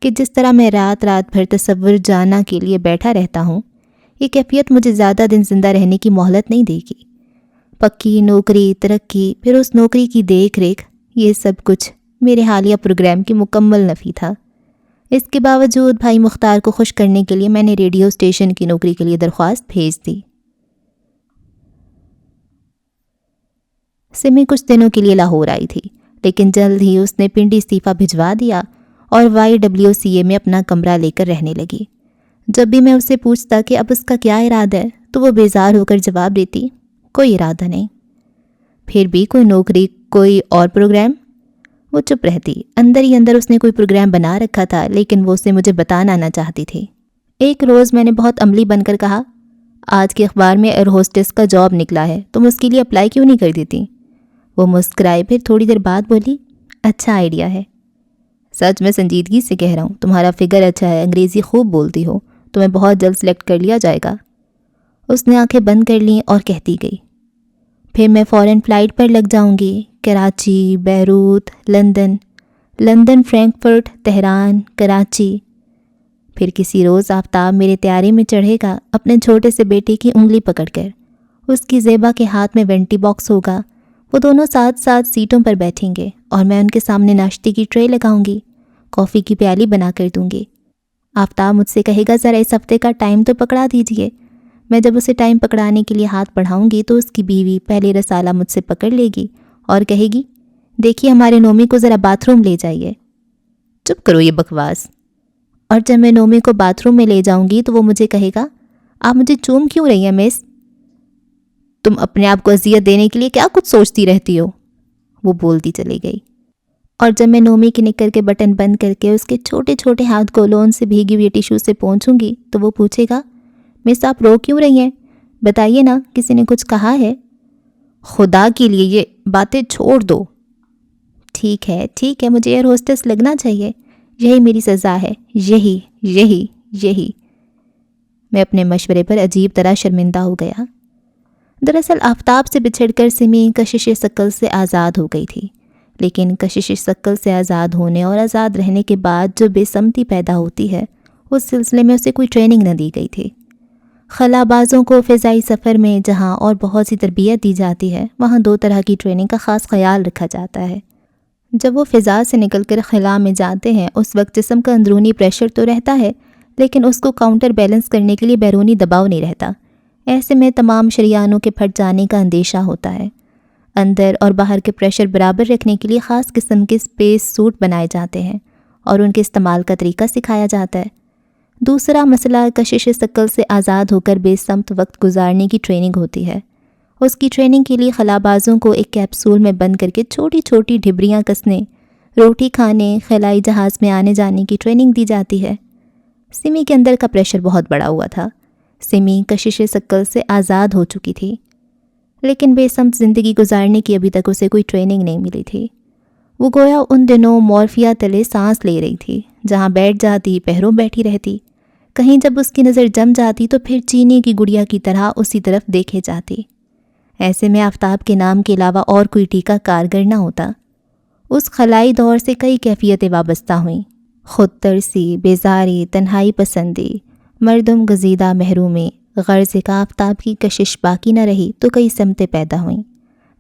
Speaker 1: کہ جس طرح میں رات رات بھر تصور جانا کے لیے بیٹھا رہتا ہوں، یہ کیفیت مجھے زیادہ دن زندہ رہنے کی مہلت نہیں دے گی۔ پکی نوکری، ترقی، پھر اس نوکری کی دیکھ ریکھ، یہ سب کچھ میرے حالیہ پروگرام کی مکمل نفی تھا۔ اس کے باوجود بھائی مختار کو خوش کرنے کے لیے میں نے ریڈیو اسٹیشن کی نوکری کے لیے درخواست بھیج دی۔ سمی کچھ دنوں کے لیے لاہور آئی تھی، لیکن جلد ہی اس نے پنڈی استعفیٰ بھجوا دیا اور YWCA میں اپنا کمرہ لے کر رہنے لگی۔ جب بھی میں اسے پوچھتا کہ اب اس کا کیا ارادہ ہے تو وہ بیزار ہو کر جواب دیتی، کوئی ارادہ نہیں۔ پھر بھی کوئی نوکری، کوئی اور پروگرام؟ وہ چپ رہتی۔ اندر ہی اندر اس نے کوئی پروگرام بنا رکھا تھا، لیکن وہ اسے مجھے بتانا نہ چاہتی تھی۔ ایک روز میں نے بہت عملی بن کر کہا، آج کے اخبار میں ایئر ہوسٹس کا جاب نکلا ہے، تم اس کے لیے اپلائی کیوں نہیں کر دیتی؟ وہ مسکرائے، پھر تھوڑی دیر بعد بولی، اچھا آئیڈیا ہے۔ سچ میں سنجیدگی سے کہہ رہا ہوں، تمہارا فگر اچھا ہے، انگریزی خوب بولتی ہو، تمہیں بہت جلد سلیکٹ کر لیا جائے گا۔ اس نے آنکھیں بند کر لیں اور کہتی گئی، پھر میں فوراً فلائٹ پر لگ جاؤں گی، Karachi, Beirut, London, Frankfurt, Tehran, Karachi. پھر کسی روز آفتاب میرے طیارے میں چڑھے گا اپنے چھوٹے سے بیٹے کی انگلی پکڑ کر۔ اس کی زیبا کے ہاتھ میں وینٹی باکس ہوگا، وہ دونوں ساتھ ساتھ سیٹوں پر بیٹھیں گے اور میں ان کے سامنے ناشتے کی ٹرے لگاؤں گی، کافی کی پیالی بنا کر دوں گی۔ آفتاب مجھ سے کہے گا، ذرا اس ہفتے کا ٹائم تو پکڑا دیجئے۔ میں جب اسے ٹائم پکڑانے کے لیے ہاتھ بڑھاؤں گی تو اس کی بیوی پہلے رسالہ مجھ سے پکڑ لے گی اور کہے گی، دیکھیے ہمارے نومی کو ذرا باتھ روم لے جائیے۔ چپ کرو یہ بکواس۔ اور جب میں نومی کو باتھ روم میں لے جاؤں گی تو وہ مجھے کہے گا، آپ مجھے چوم کیوں رہی ہیں مس؟ تم اپنے آپ کو اذیت دینے کے لیے کیا کچھ سوچتی رہتی ہو؟ وہ بولتی چلی گئی۔ اور جب میں نومی کے نکر کے بٹن بند کر کے اس کے چھوٹے چھوٹے ہاتھ کو لون سے بھیگی ہوئی ٹیشو سے پونچھوں گی تو وہ پوچھے گا، مس آپ رو کیوں رہی ہیں؟ بتائیے نا، کسی نے کچھ کہا ہے؟ خدا کے لیے یہ باتیں چھوڑ دو۔ ٹھیک ہے، مجھے ایئر ہوسٹس لگنا چاہیے، یہی میری سزا ہے، یہی۔ میں اپنے مشورے پر عجیب طرح شرمندہ ہو گیا۔ دراصل آفتاب سے بچھڑ کر سمی کشش ثقل سے آزاد ہو گئی تھی، لیکن کشش ثقل سے آزاد ہونے اور آزاد رہنے کے بعد جو بے سمتی پیدا ہوتی ہے، اس سلسلے میں اسے کوئی ٹریننگ نہ دی گئی تھی۔ خلا بازوں کو فضائی سفر میں جہاں اور بہت سی تربیت دی جاتی ہے، وہاں 2 طرح کی ٹریننگ کا خاص خیال رکھا جاتا ہے۔ جب وہ فضا سے نکل کر خلا میں جاتے ہیں، اس وقت جسم کا اندرونی پریشر تو رہتا ہے، لیکن اس کو کاؤنٹر بیلنس کرنے کے لیے بیرونی دباؤ نہیں رہتا۔ ایسے میں تمام شریانوں کے پھٹ جانے کا اندیشہ ہوتا ہے۔ اندر اور باہر کے پریشر برابر رکھنے کے لیے خاص قسم کے اسپیس سوٹ بنائے جاتے ہیں اور ان کے استعمال کا طریقہ سکھایا جاتا ہے۔ دوسرا مسئلہ کشش ثقل سے آزاد ہو کر بے سمت وقت گزارنے کی ٹریننگ ہوتی ہے۔ اس کی ٹریننگ کے لیے خلا بازوں کو ایک کیپسول میں بند کر کے چھوٹی چھوٹی ڈھبریاں کسنے، روٹی کھانے، خلائی جہاز میں آنے جانے کی ٹریننگ دی جاتی ہے۔ سمی کے اندر کا پریشر بہت بڑا ہوا تھا۔ سمی کشش ثقل سے آزاد ہو چکی تھی، لیکن بے سمت زندگی گزارنے کی ابھی تک اسے کوئی ٹریننگ نہیں ملی تھی۔ وہ گویا ان دنوں مورفیا تلے سانس لے رہی تھی، جہاں بیٹھ جاتی پہروں بیٹھی رہتی، کہیں جب اس کی نظر جم جاتی تو پھر چینے کی گڑیا کی طرح اسی طرف دیکھے جاتی۔ ایسے میں آفتاب کے نام کے علاوہ اور کوئی ٹیکہ کارگر نہ ہوتا۔ اس خلائی دور سے کئی کیفیتیں وابستہ ہوئیں، خود ترسی، بیزاری، تنہائی پسندی، مردم گزیدہ محرومی، غرض کا آفتاب کی کشش باقی نہ رہی تو کئی سمتیں پیدا ہوئیں،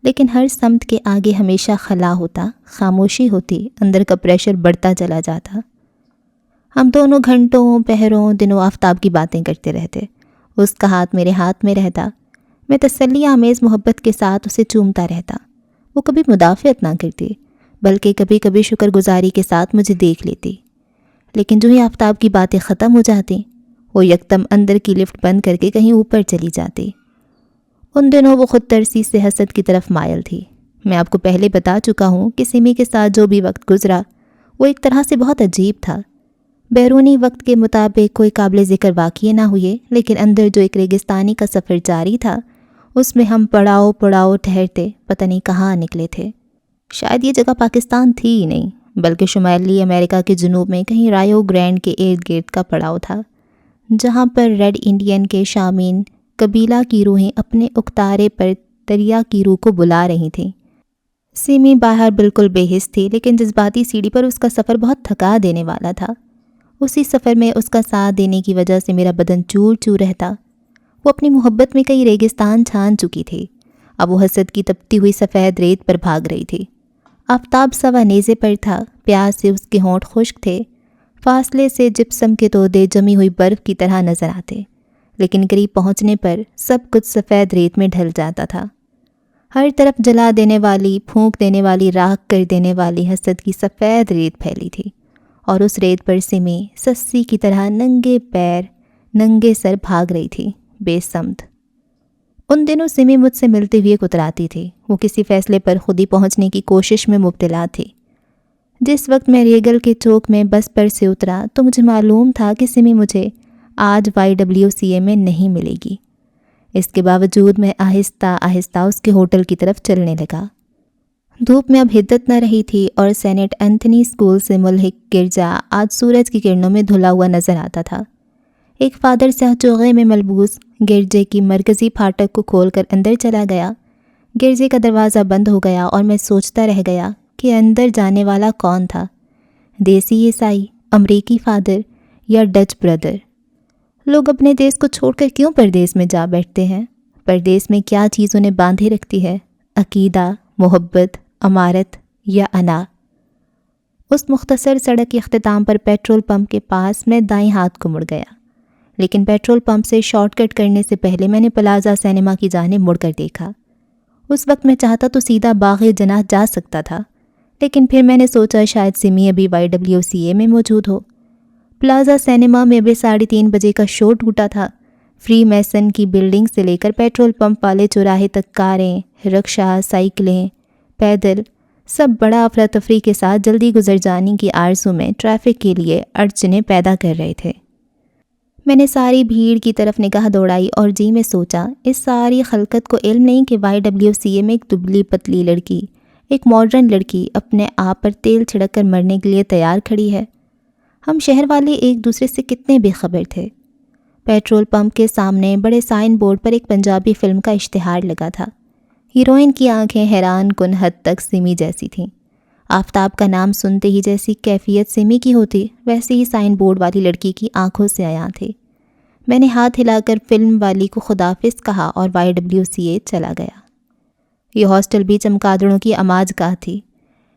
Speaker 1: لیکن ہر سمت کے آگے ہمیشہ خلا ہوتا، خاموشی ہوتی، اندر کا پریشر بڑھتا چلا جاتا۔ ہم دونوں گھنٹوں، پہروں، دنوں آفتاب کی باتیں کرتے رہتے۔ اس کا ہاتھ میرے ہاتھ میں رہتا، میں تسلی آمیز محبت کے ساتھ اسے چومتا رہتا۔ وہ کبھی مدافعت نہ کرتی، بلکہ کبھی کبھی شکر گزاری کے ساتھ مجھے دیکھ لیتی، لیکن جو ہی آفتاب کی باتیں ختم ہو جاتی، وہ یکدم اندر کی لفٹ بند کر کے کہیں اوپر چلی جاتی۔ ان دنوں وہ خود ترسی سے حسد کی طرف مائل تھی۔ میں آپ کو پہلے بتا چکا ہوں کہ سمی کے ساتھ جو بھی وقت گزرا وہ ایک طرح سے بہت عجیب تھا۔ بیرونی وقت کے مطابق کوئی قابل ذکر واقعے نہ ہوئے، لیکن اندر جو ایک ریگستانی کا سفر جاری تھا اس میں ہم پڑاؤ ٹھہرتے پتہ نہیں کہاں نکلے تھے۔ شاید یہ جگہ پاکستان تھی ہی نہیں، بلکہ شمالی امریکہ کے جنوب میں کہیں رائیو گرینڈ کے ارد گرد کا پڑاؤ تھا، جہاں پر ریڈ انڈین کے شامین قبیلہ کی روحیں اپنے اکتارے پر دریا کی روح کو بلا رہی تھیں۔ سیمی باہر بالکل بے حس تھی، لیکن جذباتی سیڑھی پر اس کا سفر بہت تھکا دینے والا تھا۔ اسی سفر میں اس کا ساتھ دینے کی وجہ سے میرا بدن چور چور رہتا۔ وہ اپنی محبت میں کئی ریگستان چھان چکی تھی، اب وہ حسد کی تپتی ہوئی سفید ریت پر بھاگ رہی تھی۔ آفتاب سوا نیزے پر تھا، پیاس سے اس کے ہونٹ خشک تھے، فاصلے سے جپسم کے تودے جمی ہوئی برف کی طرح نظر آتے، لیکن قریب پہنچنے پر سب کچھ سفید ریت میں ڈھل جاتا تھا۔ ہر طرف جلا دینے والی، پھونک دینے والی، راکھ کر دینے والی حسد کی سفید ریت پھیلی تھی، اور اس ریت پر سمی سسی کی طرح ننگے پیر ننگے سر بھاگ رہی تھی، بے سمت۔ ان دنوں سمی مجھ سے ملتے ہوئے کتراتی تھی، وہ کسی فیصلے پر خود ہی پہنچنے کی کوشش میں مبتلا تھی۔ جس وقت میں ریگل کے چوک میں بس پر سے اترا تو مجھے معلوم تھا کہ سمی مجھے آج YWCA میں نہیں ملے گی۔ اس کے باوجود میں آہستہ آہستہ اس کے ہوٹل کی طرف چلنے لگا۔ دھوپ میں اب حدت نہ رہی تھی اور سینٹ اینتھنی اسکول سے ملحق گرجا آج سورج کی کرنوں میں دھلا ہوا نظر آتا تھا۔ ایک فادر سیاہ چوغے میں ملبوس گرجے کی مرکزی پھاٹک کو کھول کر اندر چلا گیا۔ گرجے کا دروازہ بند ہو گیا اور میں سوچتا رہ گیا کہ اندر جانے والا کون تھا، دیسی عیسائی، امریکی فادر یا ڈچ بردر۔ لوگ اپنے دیس کو چھوڑ کر کیوں پردیس میں جا بیٹھتے ہیں؟ پردیس میں کیا چیز انہیں باندھے رکھتی ہے؟ عقیدہ، محبت، امارت یا انا؟ اس مختصر سڑک کے اختتام پر پیٹرول پمپ کے پاس میں دائیں ہاتھ کو مڑ گیا، لیکن پیٹرول پمپ سے شارٹ کٹ کرنے سے پہلے میں نے پلازا سینما کی جانب مڑ کر دیکھا۔ اس وقت میں چاہتا تو سیدھا باغ جناح جا سکتا تھا، لیکن پھر میں نے سوچا شاید سمی ابھی YWCA میں موجود ہو۔ پلازا سینما میں ابھی 3:30 بجے کا شو ٹوٹا تھا۔ فری میسن کی بلڈنگ سے لے کر پیٹرول پمپ والے چوراہے تک کاریں، رکشا، سائیکلیں، پیدل، سب بڑا افراتفری کے ساتھ جلدی گزر جانے کی آرزو میں ٹریفک کے لیے اڑچنیں پیدا کر رہے تھے۔ میں نے ساری بھیڑ کی طرف نگاہ دوڑائی اور جی میں سوچا، اس ساری خلقت کو علم نہیں کہ YWCA میں ایک دبلی پتلی لڑکی، ایک ماڈرن لڑکی اپنے آپ پر تیل چھڑک کر مرنے کے لیے تیار کھڑی ہے۔ ہم شہر والے ایک دوسرے سے کتنے بے خبر تھے۔ پیٹرول پمپ کے سامنے بڑے سائن بورڈ پر ایک پنجابی فلم کا اشتہار لگا تھا۔ ہیروئن کی آنکھیں حیران کن حد تک سمی جیسی تھیں۔ آفتاب کا نام سنتے ہی جیسی کیفیت سمی کی ہوتی، ویسے ہی سائن بورڈ والی لڑکی کی آنکھوں سے عیاں تھی۔ میں نے ہاتھ ہلا کر فلم والی کو خداحافظ کہا اور YWCA چلا گیا۔ یہ ہاسٹل بھی چمگادڑوں کی اماج گاہ تھی۔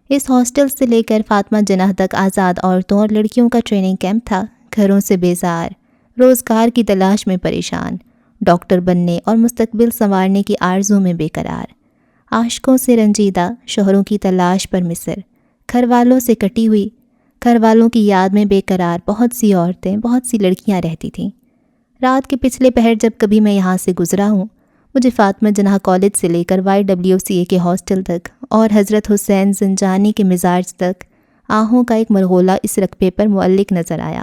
Speaker 1: اس ہاسٹل سے لے کر فاطمہ جناح تک آزاد عورتوں اور لڑکیوں کا ٹریننگ کیمپ تھا۔ گھروں سے بیزار، روزگار کی تلاش میں پریشان، ڈاکٹر بننے اور مستقبل سنوارنے کی آرزو میں بے قرار، عاشقوں سے رنجیدہ، شوہروں کی تلاش پر مصر، گھر والوں سے کٹی ہوئی، گھر والوں کی یاد میں بے قرار بہت سی عورتیں، بہت سی لڑکیاں رہتی تھیں۔ رات کے پچھلے پہر جب کبھی میں یہاں سے گزرا ہوں، مجھے فاطمہ جناح کالج سے لے کر YWCA کے ہاسٹل تک اور حضرت حسین زنجانی کے مزاج تک آہوں کا ایک مرغولہ اس رقبے پر معلق نظر آیا۔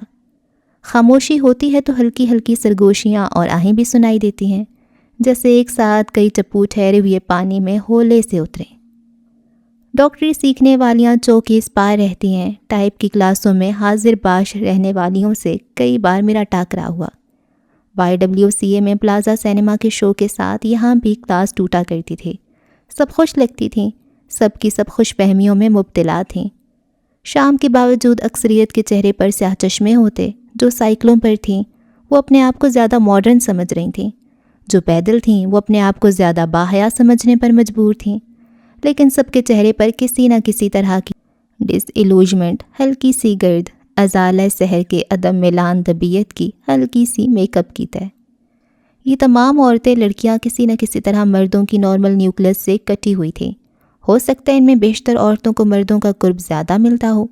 Speaker 1: خاموشی ہوتی ہے تو ہلکی ہلکی سرگوشیاں اور آہیں بھی سنائی دیتی ہیں، جیسے ایک ساتھ کئی چپو ٹھہرے ہوئے پانی میں ہولے سے اتریں۔ ڈاکٹری سیکھنے والیاں چوکیس پار رہتی ہیں۔ ٹائپ کی کلاسوں میں حاضر باش رہنے والیوں سے کئی بار میرا ٹاکرا ہوا۔ YWCA میں پلازا سینما کے شو کے ساتھ یہاں بھی کلاس ٹوٹا کرتی تھی۔ سب خوش لگتی تھیں، سب کی سب خوش فہمیوں میں مبتلا تھیں۔ شام کے باوجود اکثریت کے چہرے پر سیاہ چشمے ہوتے۔ جو سائیکلوں پر تھیں وہ اپنے آپ کو زیادہ ماڈرن سمجھ رہی تھیں، جو پیدل تھیں وہ اپنے آپ کو زیادہ باحیا سمجھنے پر مجبور تھیں، لیکن سب کے چہرے پر کسی نہ کسی طرح کی ڈس ایلوجمنٹ، ہلکی سی گرد، ازالہ سحر کے عدم ملان طبیعت کی ہلکی سی میک اپ کی طے۔ یہ تمام عورتیں، لڑکیاں کسی نہ کسی طرح مردوں کی نارمل نیوکلس سے کٹی ہوئی تھیں۔ ہو سکتا ہے ان میں بیشتر عورتوں کو مردوں کا قرب زیادہ ملتا ہو،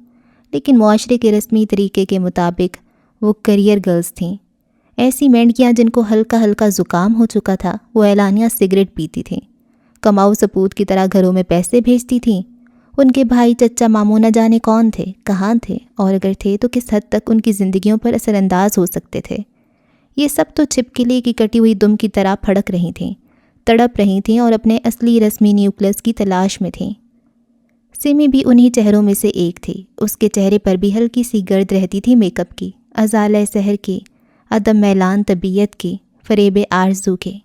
Speaker 1: لیکن معاشرے کے رسمی طریقے کے مطابق وہ کریئر گرلز تھیں۔ ایسی مینڈکیاں جن کو ہلکا ہلکا زکام ہو چکا تھا، وہ اعلانیہ سگریٹ پیتی تھیں، کماؤ سپوت کی طرح گھروں میں پیسے بھیجتی تھیں، ان کے بھائی چچا ماموں نہ جانے کون تھے، کہاں تھے، اور اگر تھے تو کس حد تک ان کی زندگیوں پر اثر انداز ہو سکتے تھے۔ یہ سب تو چھپکلی کی کٹی ہوئی دم کی طرح پھڑک رہی تھیں، تڑپ رہی تھیں اور اپنے اصلی رسمی نیوکلس کی تلاش میں تھیں۔ سمی بھی انہی چہروں میں سے ایک تھی۔ اس کے چہرے پر بھی ہلکی سی گرد رہتی تھی میک اپ کی، ازالہ سحر کی، عدم میلان طبیعت کی، فریب آرزو کی۔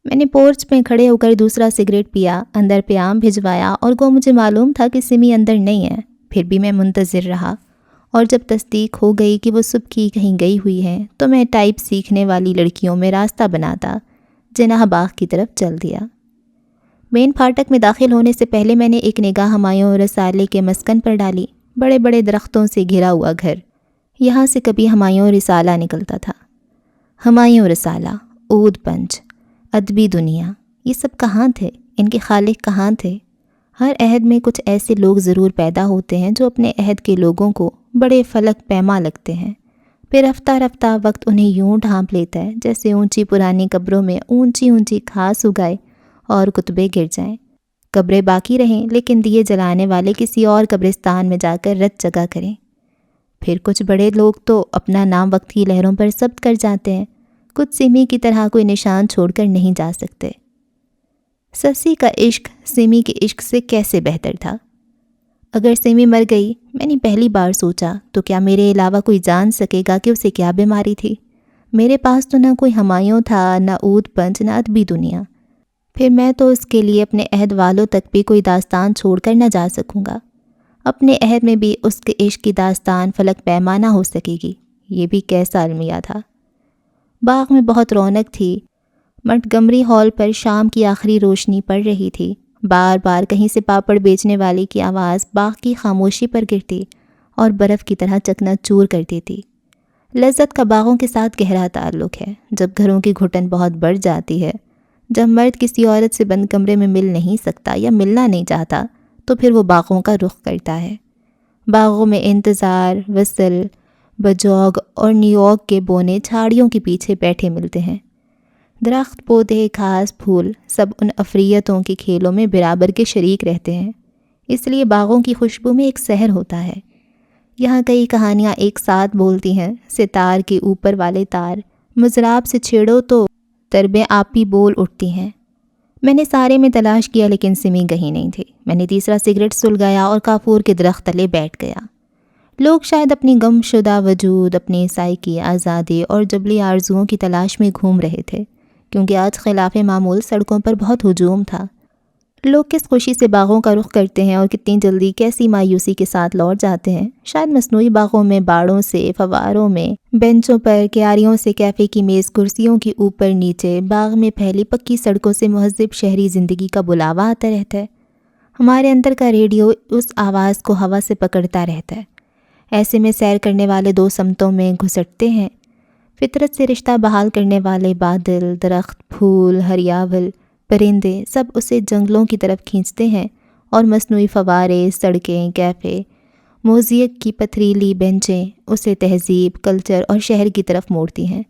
Speaker 1: میں نے پورچ میں کھڑے ہو کر دوسرا سگریٹ پیا، اندر پیام بھجوایا اور گو مجھے معلوم تھا کہ سمی اندر نہیں ہے، پھر بھی میں منتظر رہا، اور جب تصدیق ہو گئی کہ وہ صبح کی کہیں گئی ہوئی ہے تو میں ٹائپ سیکھنے والی لڑکیوں میں راستہ بناتا جناح باغ کی طرف چل دیا۔ مین پھاٹک میں داخل ہونے سے پہلے میں نے ایک نگاہ ہمایوں رسالے کے مسکن پر ڈالی۔ بڑے بڑے درختوں سے گھرا ہوا گھر، یہاں سے کبھی ہمایوں رسالہ نکلتا تھا۔ ہمایوں رسالہ، عود پنچ، ادبی دنیا، یہ سب کہاں تھے؟ ان کے خالق کہاں تھے؟ ہر عہد میں کچھ ایسے لوگ ضرور پیدا ہوتے ہیں جو اپنے عہد کے لوگوں کو بڑے فلک پیما لگتے ہیں، پھر رفتہ رفتہ وقت انہیں یوں ڈھانپ لیتا ہے جیسے اونچی پرانی قبروں میں اونچی اونچی گھاس اگائے اور کتبے گر جائیں۔ قبریں باقی رہیں لیکن دیے جلانے والے کسی اور قبرستان میں جا کر رت جگہ کریں۔ پھر کچھ بڑے لوگ تو اپنا نام وقت کی لہروں پر ثبت کر جاتے ہیں، کچھ سمی کی طرح کوئی نشان چھوڑ کر نہیں جا سکتے۔ سسی کا عشق سمی کے عشق سے کیسے بہتر تھا؟ اگر سمی مر گئی، میں نے پہلی بار سوچا، تو کیا میرے علاوہ کوئی جان سکے گا کہ اسے کیا بیماری تھی؟ میرے پاس تو نہ کوئی ہمایوں تھا، نہ عود پنچ، نہ ادبی دنیا۔ پھر میں تو اس کے لیے اپنے عہد والوں تک بھی کوئی داستان چھوڑ کر نہ جا سکوں گا۔ اپنے عہد میں بھی اس کے عشق کی داستان فلک پیما نہ ہو سکے گی۔ یہ بھی کیسا المیہ تھا۔ باغ میں بہت رونق تھی۔ منٹگمری ہال پر شام کی آخری روشنی پڑ رہی تھی۔ بار بار کہیں سے پاپڑ بیچنے والے کی آواز باغ کی خاموشی پر گرتی اور برف کی طرح چکنا چور کر دیتی۔ لذت کا باغوں کے ساتھ گہرا تعلق ہے۔ جب گھروں کی گھٹن بہت بڑھ جاتی ہے، جب مرد کسی عورت سے بند کمرے میں مل نہیں سکتا یا ملنا نہیں چاہتا، تو پھر وہ باغوں کا رخ کرتا ہے۔ باغوں میں انتظار، وصل، بجوگ اور نیویارک کے بونے جھاڑیوں کے پیچھے بیٹھے ملتے ہیں۔ درخت، پودے، گھاس، پھول سب ان افریتوں کے کھیلوں میں برابر کے شریک رہتے ہیں۔ اس لیے باغوں کی خوشبو میں ایک سحر ہوتا ہے۔ یہاں کئی کہانیاں ایک ساتھ بولتی ہیں۔ ستار کے اوپر والے تار، مضراب سے چھیڑو تو تربیں آپی بول اٹھتی ہیں۔ میں نے سارے میں تلاش کیا لیکن سمی کہیں نہیں تھی۔ میں نے تیسرا سگریٹ سلگایا اور کافور کے درخت تلے بیٹھ گیا۔ لوگ شاید اپنی گم شدہ وجود، اپنے سائے کی آزادی اور جبلی آرزوؤں کی تلاش میں گھوم رہے تھے، کیونکہ آج خلاف معمول سڑکوں پر بہت ہجوم تھا۔ لوگ کس خوشی سے باغوں کا رخ کرتے ہیں اور کتنی جلدی کیسی مایوسی کے ساتھ لوٹ جاتے ہیں۔ شاید مصنوعی باغوں میں، باڑوں سے، فواروں میں، بینچوں پر، کیاریوں سے، کیفے کی میز کرسیوں کے اوپر نیچے، باغ میں پھیلی پکی سڑکوں سے مہذب شہری زندگی کا بلاوا آتا رہتا ہے۔ ہمارے اندر کا ریڈیو اس آواز کو ہوا سے پکڑتا رہتا ہے۔ ایسے میں سیر کرنے والے دو سمتوں میں گھسٹتے ہیں۔ فطرت سے رشتہ بحال کرنے والے بادل، درخت، پھول، ہریاول، پرندے سب اسے جنگلوں کی طرف کھینچتے ہیں، اور مصنوعی فوارے، سڑکیں، کیفے، موزیک کی پتھریلی بینچیں اسے تہذیب، کلچر اور شہر کی طرف موڑتی ہیں۔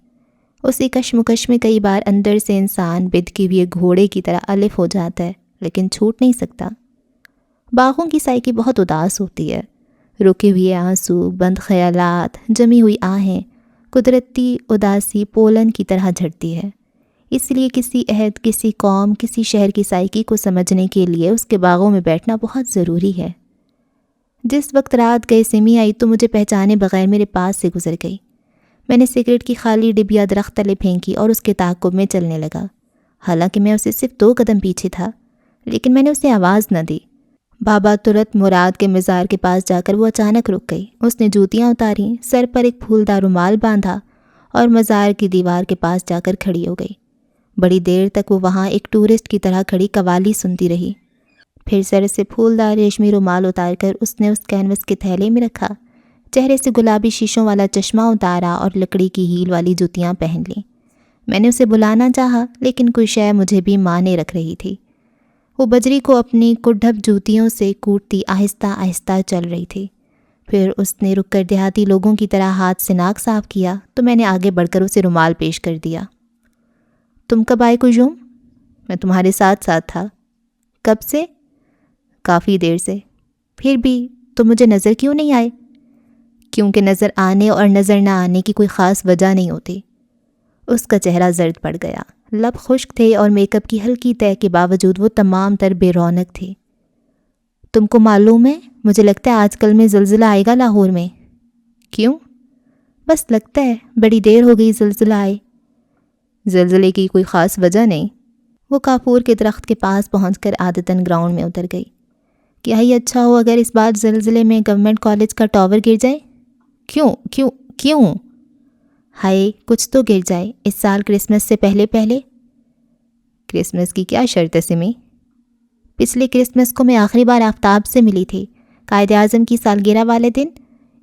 Speaker 1: اسی کشمکش میں کئی بار اندر سے انسان بدکے ہوئے گھوڑے کی طرح الف ہو جاتا ہے، لیکن چھوٹ نہیں سکتا۔ باغوں کی سائیکی بہت اداس ہوتی ہے۔ رکے ہوئے آنسو، بند خیالات، جمی ہوئی آہیں، قدرتی اداسی پولن کی طرح جھڑتی ہے۔ اس لیے کسی عہد، کسی قوم، کسی شہر کی سائیکی کو سمجھنے کے لیے اس کے باغوں میں بیٹھنا بہت ضروری ہے۔ جس وقت رات گئے سمی آئی تو مجھے پہچانے بغیر میرے پاس سے گزر گئی۔ میں نے سگریٹ کی خالی ڈبیا درخت تلے پھینکی اور اس کے تعاقب میں چلنے لگا۔ حالانکہ میں اسے صرف 2 قدم پیچھے تھا، لیکن میں نے اسے آواز نہ دی۔ بابا ترت مراد کے مزار کے پاس جا کر وہ اچانک رک گئی۔ اس نے جوتیاں اتاریں، سر پر ایک پھولدار رومال باندھا اور مزار کی دیوار کے پاس جا کر کھڑی ہو گئی۔ بڑی دیر تک وہ وہاں ایک ٹورسٹ کی طرح کھڑی قوالی سنتی رہی۔ پھر سر سے پھولدار ریشمی رومال اتار کر اس نے اس کینوس کے تھیلے میں رکھا، چہرے سے گلابی شیشوں والا چشمہ اتارا اور لکڑی کی ہیل والی جوتیاں پہن لیں۔ میں نے اسے بلانا چاہا لیکن کوئی شے مجھے بھی مانے رکھ رہی تھی۔ وہ بجری کو اپنی کڈھب جوتیوں سے کوٹتی آہستہ آہستہ چل رہی تھی۔ پھر اس نے رک کر دیہاتی لوگوں کی طرح ہاتھ سے ناک صاف کیا تو میں نے آگے بڑھ کر اسے رومال پیش کر دیا۔ تم کب آئے کجوم؟ میں تمہارے ساتھ ساتھ تھا۔ کب سے؟ کافی دیر سے۔ پھر بھی تم مجھے نظر کیوں نہیں آئے؟ کیونکہ نظر آنے اور نظر نہ آنے کی کوئی خاص وجہ نہیں ہوتی۔ اس کا چہرہ زرد پڑ گیا، لب خشک تھے اور میک اپ کی ہلکی تہ کے باوجود وہ تمام تر بے رونق تھی۔ تم کو معلوم ہے، مجھے لگتا ہے آج کل میں زلزلہ آئے گا لاہور میں۔ کیوں؟ بس لگتا ہے، بڑی دیر ہو گئی زلزلہ آئے۔ زلزلے کی کوئی خاص وجہ نہیں۔ وہ کافور کے درخت کے پاس پہنچ کر عادتاً گراؤنڈ میں اتر گئی۔ کیا ہی اچھا ہو اگر اس بار زلزلے میں گورنمنٹ کالج کا ٹاور گر جائے؟ کیوں کیوں کیوں؟ ہائے، کچھ تو گر جائے اس سال کرسمس سے پہلے پہلے۔ کرسمس کی کیا شرط ہے سمی؟ پچھلے کرسمس کو میں آخری بار آفتاب سے ملی تھی، قائد اعظم کی سالگرہ والے دن۔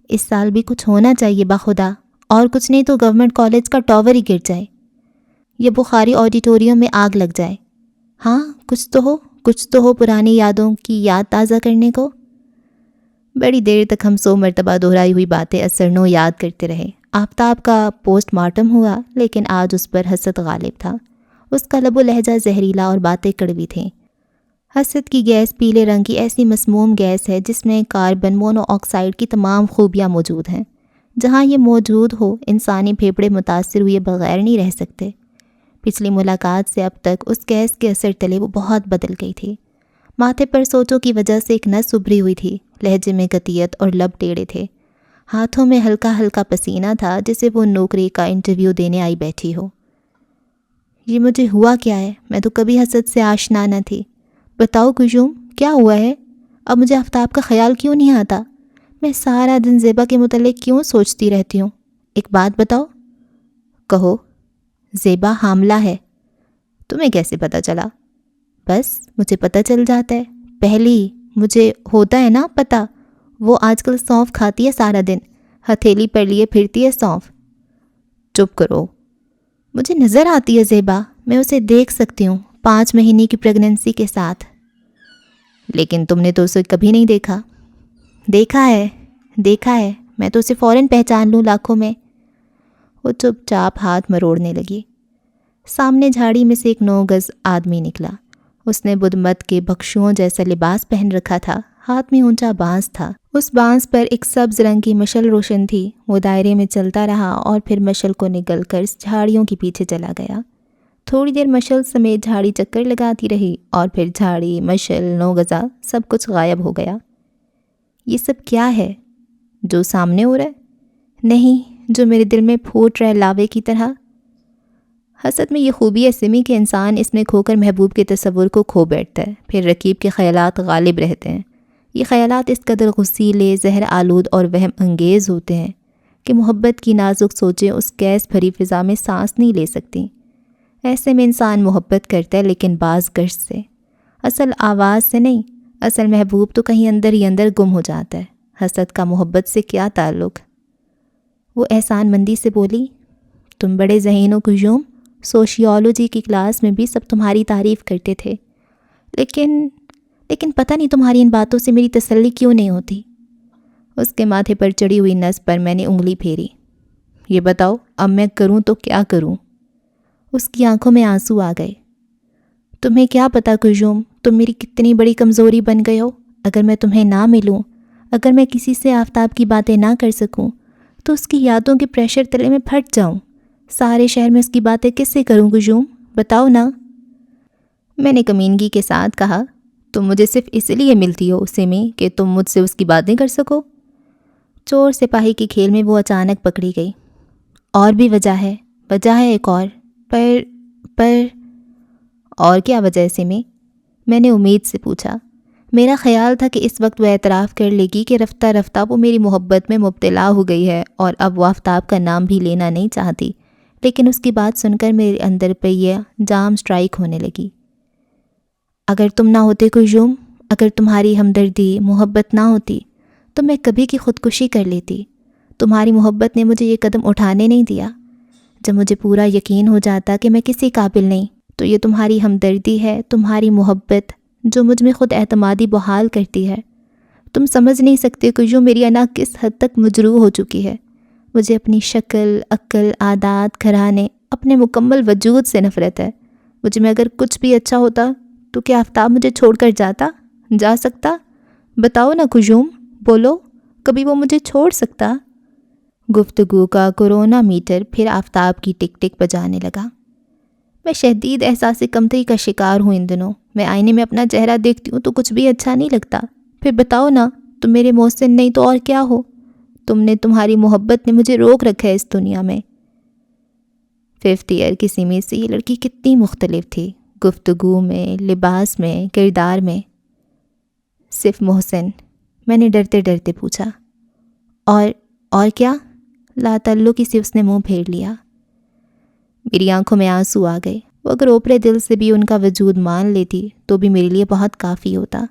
Speaker 1: اس سال بھی کچھ ہونا چاہیے باخدا، اور کچھ نہیں تو گورنمنٹ کالج کا ٹاور ہی گر جائے یا بخاری آڈیٹوریم میں آگ لگ جائے۔ ہاں، کچھ تو ہو پرانی یادوں کی یاد تازہ کرنے کو۔ بڑی دیر تک ہم 100 مرتبہ دہرائی ہوئی باتیں اثرنو یاد کرتے رہے۔ آفتاب کا پوسٹ مارٹم ہوا، لیکن آج اس پر حسد غالب تھا۔ اس کا لب و لہجہ زہریلا اور باتیں کڑوی تھیں۔ حسد کی گیس پیلے رنگ کی ایسی مسموم گیس ہے جس میں کاربن مونو آکسائڈ کی تمام خوبیاں موجود ہیں۔ جہاں یہ موجود ہو، انسانی پھیپھڑے متاثر ہوئے بغیر نہیں رہ سکتے۔ پچھلی ملاقات سے اب تک اس گیس کے اثر تلے وہ بہت بدل گئی تھی۔ ماتھے پر سوچوں کی وجہ سے ایک نس ابھری ہوئی تھی، لہجے میں قطعیت اور لب ٹیڑھے تھے۔ ہاتھوں میں ہلکا ہلکا پسینہ تھا، جسے وہ نوکری کا انٹرویو دینے آئی بیٹھی ہو۔ یہ مجھے ہوا کیا ہے؟ میں تو کبھی حسد سے آشنا نہ تھی۔ بتاؤ کجوم، کیا ہوا ہے؟ اب مجھے آفتاب کا خیال کیوں نہیں آتا؟ میں سارا دن زیبا کے متعلق کیوں سوچتی رہتی ہوں؟ ایک بات بتاؤ۔ کہو۔ زیبا حاملہ ہے۔ تمہیں کیسے پتہ چلا؟ بس مجھے پتہ چل جاتا ہے، پہلی مجھے ہوتا ہے نا پتہ۔ وہ آج کل سونف کھاتی ہے سارا دن، ہتھیلی پر لیے پھرتی ہے سونف۔ چپ کرو۔ مجھے نظر آتی ہے زیبا، میں اسے دیکھ سکتی ہوں 5 مہینے کی پریگننسی کے ساتھ۔ لیکن تم نے تو اسے کبھی نہیں دیکھا۔ دیکھا ہے، میں تو اسے فوراً پہچان لوں لاکھوں میں۔ وہ چپ چاپ ہاتھ مروڑنے لگی۔ سامنے جھاڑی میں سے ایک 9 گز آدمی نکلا۔ اس نے بدھ مت کے بھکشوؤں جیسا لباس پہن رکھا تھا، ہاتھ میں اونچا بانس تھا۔ اس بانس پر ایک سبز رنگ کی مشل روشن تھی۔ وہ دائرے میں چلتا رہا اور پھر مشل کو نگل کر جھاڑیوں کے پیچھے چلا گیا۔ تھوڑی دیر مشل سمیت جھاڑی چکر لگاتی رہی اور پھر جھاڑی، مشل، 9 گزا سب کچھ غائب ہو گیا۔ یہ سب کیا ہے جو سامنے ہو رہا ہے؟ نہیں، جو میرے دل میں پھوٹ رہا ہے لاوے کی طرح۔ حسد میں یہ خوبی ہے سمی کہ انسان اس میں کھو کر محبوب کے تصور کو کھو بیٹھتا ہے، پھر رقیب کے خیالات غالب رہتے ہیں۔ یہ خیالات اس قدر غصیلے، زہر آلود اور وہم انگیز ہوتے ہیں کہ محبت کی نازک سوچیں اس گیس بھری فضا میں سانس نہیں لے سکتی۔ ایسے میں انسان محبت کرتا ہے، لیکن بعض گشت سے، اصل آواز سے نہیں۔ اصل محبوب تو کہیں اندر ہی اندر گم ہو جاتا ہے۔ حسد کا محبت سے کیا تعلق؟ وہ احسان مندی سے بولی، تم بڑے ذہین ہو کجوم، سوشیالوجی کی کلاس میں بھی سب تمہاری تعریف کرتے تھے، لیکن پتہ نہیں تمہاری ان باتوں سے میری تسلی کیوں نہیں ہوتی۔ اس کے ماتھے پر چڑھی ہوئی نس پر میں نے انگلی پھیری۔ یہ بتاؤ اب میں کروں تو کیا کروں؟ اس کی آنکھوں میں آنسو آ گئے۔ تمہیں کیا پتہ کجوم، تم میری کتنی بڑی کمزوری بن گئے ہو۔ اگر میں تمہیں نہ ملوں، اگر میں کسی سے آفتاب کی باتیں نہ کر سکوں تو اس کی یادوں کے پریشر تلے میں پھٹ جاؤں۔ سارے شہر میں اس کی باتیں کس سے کروں کجوم، بتاؤ نا۔ میں نے کمینگی کے ساتھ کہا، تم مجھے صرف اس لیے ملتی ہو سمی کہ تم مجھ سے اس کی باتیں کر سکو؟ چور سپاہی کے کھیل میں وہ اچانک پکڑی گئی۔ اور بھی وجہ ہے ایک اور، پر اور کیا وجہ ہے سمی؟ میں نے امید سے پوچھا۔ میرا خیال تھا کہ اس وقت وہ اعتراف کر لے گی کہ رفتہ رفتہ وہ میری محبت میں مبتلا ہو گئی ہے اور اب وہ آفتاب کا نام بھی لینا نہیں چاہتی، لیکن اس کی بات سن کر میرے اندر پہ یہ جام سٹرائک ہونے لگی۔ اگر تم نہ ہوتے کجوم، اگر تمہاری ہمدردی، محبت نہ ہوتی تو میں کبھی کی خودکشی کر لیتی۔ تمہاری محبت نے مجھے یہ قدم اٹھانے نہیں دیا۔ جب مجھے پورا یقین ہو جاتا کہ میں کسی قابل نہیں، تو یہ تمہاری ہمدردی ہے، تمہاری محبت جو مجھ میں خود اعتمادی بحال کرتی ہے۔ تم سمجھ نہیں سکتے کہ جو میری انا کس حد تک مجروح ہو چکی ہے۔ مجھے اپنی شکل، عقل، عادات، گھرانے، اپنے مکمل وجود سے نفرت ہے۔ مجھ میں اگر کچھ بھی اچھا ہوتا تو کیا آفتاب مجھے چھوڑ کر جا سکتا؟ بتاؤ نا کجوم، بولو، کبھی وہ مجھے چھوڑ سکتا؟ گفتگو کا کورونا میٹر پھر آفتاب کی ٹک ٹک بجانے لگا۔ میں شدید احساس کمتری کا شکار ہوں ان دنوں۔ میں آئینے میں اپنا چہرہ دیکھتی ہوں تو کچھ بھی اچھا نہیں لگتا۔ پھر بتاؤ نا، تم میرے محسن نہیں تو اور کیا ہو؟ تمہاری محبت نے مجھے روک رکھا ہے اس دنیا میں۔ 5th ایئر کی سمی سے یہ لڑکی کتنی مختلف تھی، گفتگو میں، لباس میں، کردار میں۔ صرف محسن، میں نے ڈرتے ڈرتے پوچھا۔ اور کیا؟ لا تعلقی سے اس نے منہ پھیر لیا۔ میری آنکھوں میں آنسو آ گئے۔ وہ اگر اوپرے دل سے بھی ان کا وجود مان لیتی تو بھی میرے لیے بہت کافی ہوتا۔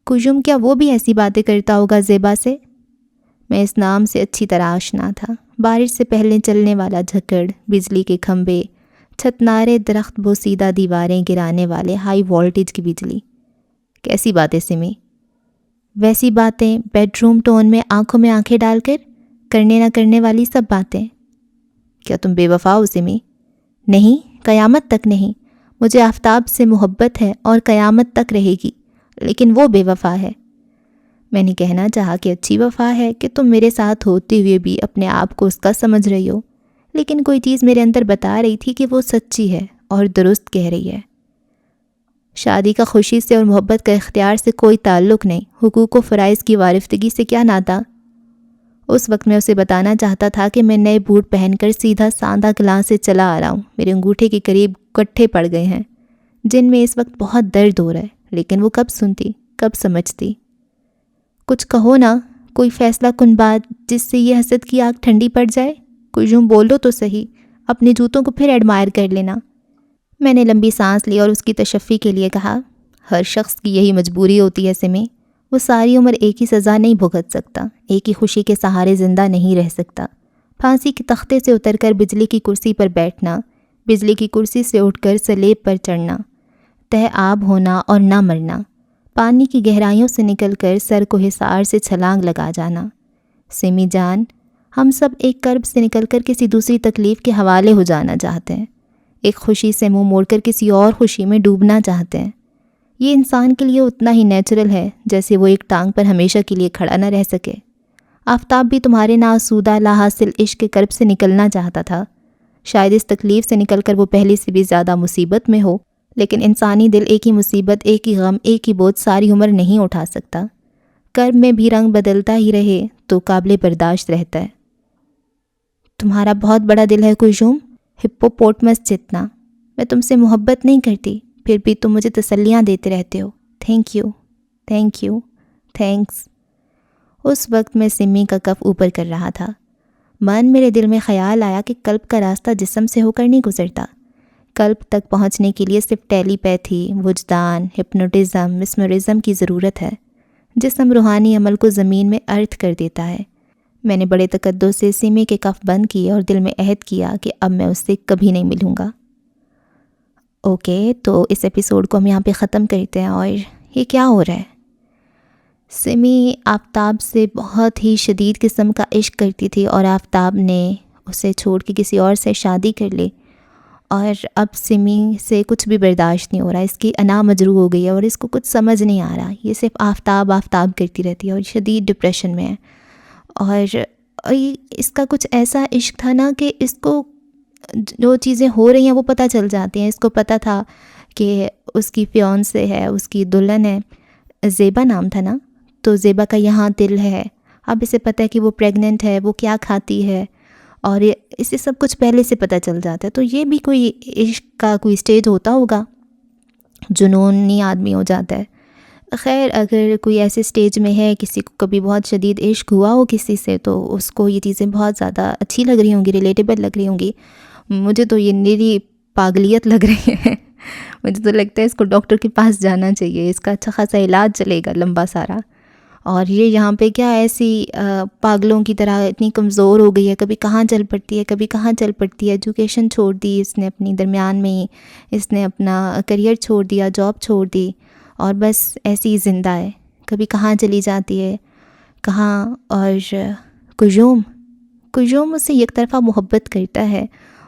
Speaker 1: کجم، کیا وہ بھی ایسی باتیں کرتا ہوگا زیبا سے؟ میں اس نام سے اچھی طرح آشنا تھا۔ بارش سے پہلے چلنے والا جھکڑ، بجلی کے کھمبے، چھتنارے درخت، بوسیدہ دیواریں، گرانے والے ہائی وولٹیج کی بجلی۔ کیسی باتیں سمی؟ ویسی باتیں، بیڈ روم ٹون میں، آنکھوں میں آنکھیں ڈال کر، کرنے نہ کرنے والی سب باتیں۔ کیا تم بے وفا ہو سمی؟ نہیں، قیامت تک نہیں۔ مجھے آفتاب سے محبت ہے اور قیامت تک رہے گی، لیکن وہ بے وفا ہے۔ میں نے کہنا چاہا کہ اچھی وفا ہے کہ تم میرے ساتھ ہوتے ہوئے بھی اپنے آپ کو اس کا سمجھ رہی ہو، لیکن کوئی چیز میرے اندر بتا رہی تھی کہ وہ سچی ہے اور درست کہہ رہی ہے۔ شادی کا خوشی سے اور محبت کا اختیار سے کوئی تعلق نہیں، حقوق و فرائض کی وارفتگی سے کیا ناتا؟ اس وقت میں اسے بتانا چاہتا تھا کہ میں نئے بوٹ پہن کر سیدھا ساندہ گلاس سے چلا آ رہا ہوں، میرے انگوٹھے کے قریب گٹھے پڑ گئے ہیں جن میں اس وقت بہت درد ہو رہا ہے، لیکن وہ کب سنتی، کب سمجھتی؟ کچھ کہو نا، کوئی فیصلہ کن بات جس سے یہ حسد کی آگ ٹھنڈی پڑ جائے۔ کچھ یوں بولو تو صحیح، اپنے جوتوں کو پھر ایڈمائر کر لینا۔ میں نے لمبی سانس لی اور اس کی تشفی کے لیے کہا، ہر شخص کی یہی مجبوری ہوتی ہے سمی، وہ ساری عمر ایک ہی سزا نہیں بھگت سکتا، ایک ہی خوشی کے سہارے زندہ نہیں رہ سکتا۔ پھانسی کے تختے سے اتر کر بجلی کی کرسی پر بیٹھنا، بجلی کی کرسی سے اٹھ کر سلیب پر چڑھنا، تہ آب ہونا اور نہ مرنا، پانی کی گہرائیوں سے نکل کر سر کو حصار سے چھلانگ لگا جانا۔ سمی جان، ہم سب ایک کرب سے نکل کر کسی دوسری تکلیف کے حوالے ہو جانا چاہتے ہیں، ایک خوشی سے منہ موڑ کر کسی اور خوشی میں ڈوبنا چاہتے ہیں۔ یہ انسان کے لیے اتنا ہی نیچرل ہے جیسے وہ ایک ٹانگ پر ہمیشہ کے لیے کھڑا نہ رہ سکے۔ آفتاب بھی تمہارے ناسودہ لا حاصل عشق کے کرب سے نکلنا چاہتا تھا۔ شاید اس تکلیف سے نکل کر وہ پہلے سے بھی زیادہ مصیبت میں ہو، لیکن انسانی دل ایک ہی مصیبت، ایک ہی غم، ایک ہی بوجھ ساری عمر نہیں اٹھا سکتا۔ کرب میں بھی رنگ بدلتا ہی رہے تو قابل برداشت رہتا ہے۔ تمہارا بہت بڑا دل ہے کجوم، ہپوپوٹمس جتنا۔ میں تم سے محبت نہیں کرتی، پھر بھی تم مجھے تسلیاں دیتے رہتے ہو۔ Thank you, thank you, thanks. اس وقت میں سمی کا کف اوپر کر رہا تھا۔ میرے دل میں خیال آیا کہ قلب کا راستہ جسم سے ہو کر نہیں گزرتا۔ قلب تک پہنچنے کے لیے صرف ٹیلی پیتھی، وجدان، ہپنوٹزم، مسمرزم کی ضرورت ہے۔ جسم روحانی عمل کو زمین میں ارتھ کر دیتا ہے۔ میں نے بڑے تقدس سے سمی کے کف بند کیے اور دل میں عہد کیا کہ اب میں اس سے کبھی نہیں ملوں گا۔ اوکے، تو اس ایپیسوڈ کو ہم یہاں پہ ختم کرتے ہیں۔ اور یہ کیا ہو رہا ہے؟ سمی آفتاب سے بہت ہی شدید قسم کا عشق کرتی تھی اور آفتاب نے اسے چھوڑ کے کسی اور سے شادی کر لی، اور اب سمی سے کچھ بھی برداشت نہیں ہو رہا، اس کی انا مجروح ہو گئی ہے اور اس کو کچھ سمجھ نہیں آ رہا، یہ صرف آفتاب آفتاب کرتی رہتی ہے اور شدید ڈپریشن میں ہے۔ اور اس کا کچھ ایسا عشق تھا نا کہ اس کو جو چیزیں ہو رہی ہیں وہ پتہ چل جاتی ہیں۔ اس کو پتہ تھا کہ اس کی فیونسے ہے، اس کی دلہن ہے، زیبا نام تھا نا، تو زیبا کا یہاں دل ہے۔ اب اسے پتہ ہے کہ وہ پریگننٹ ہے، وہ کیا کھاتی ہے، اور اسے سب کچھ پہلے سے پتہ چل جاتا ہے۔ تو یہ بھی کوئی عشق کا کوئی سٹیج ہوتا ہوگا، جنونی آدمی ہو جاتا ہے۔ خیر، اگر کوئی ایسے سٹیج میں ہے، کسی کو کبھی بہت شدید عشق ہوا ہو کسی سے، تو اس کو یہ چیزیں بہت زیادہ اچھی لگ رہی ہوں گی، ریلیٹیبل لگ رہی ہوں گی۔ مجھے تو یہ میری پاگلیت لگ رہی ہے۔ مجھے تو لگتا ہے اس کو ڈاکٹر کے پاس جانا چاہیے، اس کا اچھا خاصا علاج چلے گا لمبا سارا۔ اور یہ یہاں پہ کیا ایسی پاگلوں کی طرح اتنی کمزور ہو گئی ہے، کبھی کہاں چل پڑتی ہے، کبھی کہاں چل پڑتی ہے۔ ایجوکیشن چھوڑ دی اس نے اپنی درمیان میں ہی، اس نے اپنا کریئر چھوڑ دیا، جاب چھوڑ دی، اور بس ایسی ہی زندہ ہے، کبھی کہاں چلی جاتی ہے، کہاں۔ اور کجوم اس سے یک طرفہ محبت کرتا ہے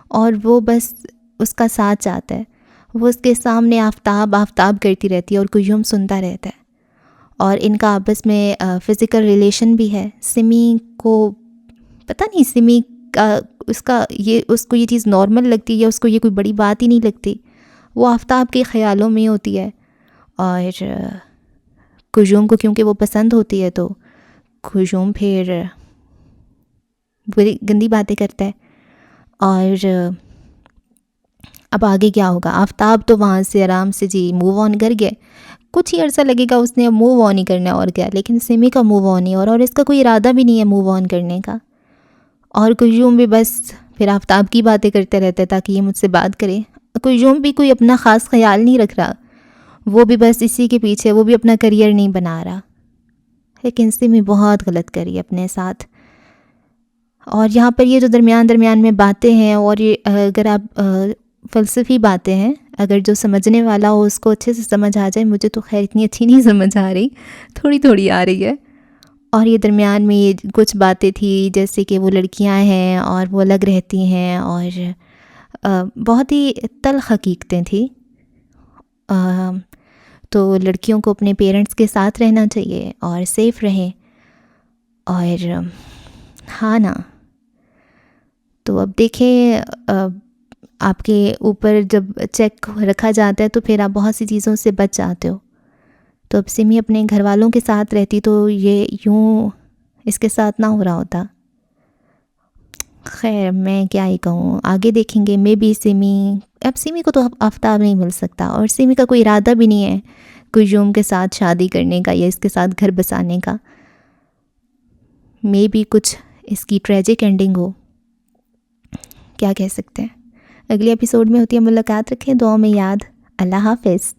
Speaker 1: اور وہ بس اس کا ساتھ چاہتا ہے۔ وہ اس کے سامنے آفتاب آفتاب کرتی رہتی ہے اور کجوم سنتا رہتا ہے۔ اور ان کا آپس میں فزیکل ریلیشن بھی ہے. سمی کو پتہ نہیں سمی کا اس کو یہ چیز نارمل لگتی ہے یا اس کو یہ کوئی بڑی بات ہی نہیں لگتی. وہ آفتاب کے خیالوں میں ہوتی ہے اور قیوم کو کیونکہ وہ پسند ہوتی ہے تو قیوم پھر بری گندی باتیں کرتا ہے. اور اب آگے کیا ہوگا؟ آفتاب تو وہاں سے آرام سے جی موو آن کر گئے. کچھ ہی عرصہ لگے گا اس نے اب موو آن ہی کرنا اور کیا، لیکن سمی کا موو آن ہی اور اس کا کوئی ارادہ بھی نہیں ہے موو آن کرنے کا. اور قیوم بھی بس پھر آفتاب کی باتیں کرتے رہتا ہے تاکہ یہ مجھ سے بات کرے. قیوم بھی کوئی اپنا خاص خیال نہیں رکھ رہا، وہ بھی بس اسی کے پیچھے، وہ بھی اپنا کریئر نہیں بنا رہا. لیکن سمی بہت غلط کری اپنے ساتھ. اور یہاں پر یہ جو درمیان میں باتیں ہیں، اور یہ اگر آپ فلسفی باتیں ہیں، اگر جو سمجھنے والا ہو اس کو اچھے سے سمجھ آ جائے. مجھے تو خیر اتنی اچھی نہیں سمجھ آ رہی، تھوڑی تھوڑی آ رہی ہے. اور یہ درمیان میں یہ کچھ باتیں تھی جیسے کہ وہ لڑکیاں ہیں اور وہ الگ رہتی ہیں، اور بہت ہی تلخ حقیقتیں تھیں. تو لڑکیوں کو اپنے پیرنٹس کے ساتھ رہنا چاہیے اور سیف رہیں. اور ہاں نا، تو اب دیکھیں آپ کے اوپر جب چیک رکھا جاتا ہے تو پھر آپ بہت سی چیزوں سے بچ جاتے ہو. تو اب سمی اپنے گھر والوں کے ساتھ رہتی تو یہ یوں اس کے ساتھ نہ ہو رہا ہوتا. خیر میں کیا ہی کہوں، آگے دیکھیں گے. مے بی سمی کو تو آفتاب نہیں مل سکتا، اور سمی کا کوئی ارادہ بھی نہیں ہے قیوم کے ساتھ شادی کرنے کا یا اس کے ساتھ گھر بسانے کا. مے بی کچھ اس کی ٹریجک اینڈنگ ہو، کیا کہہ سکتے ہیں. اگلے ایپیسوڈ میں ہوتی ہے ملاقات. رکھیں دعاؤں میں یاد. اللہ حافظ.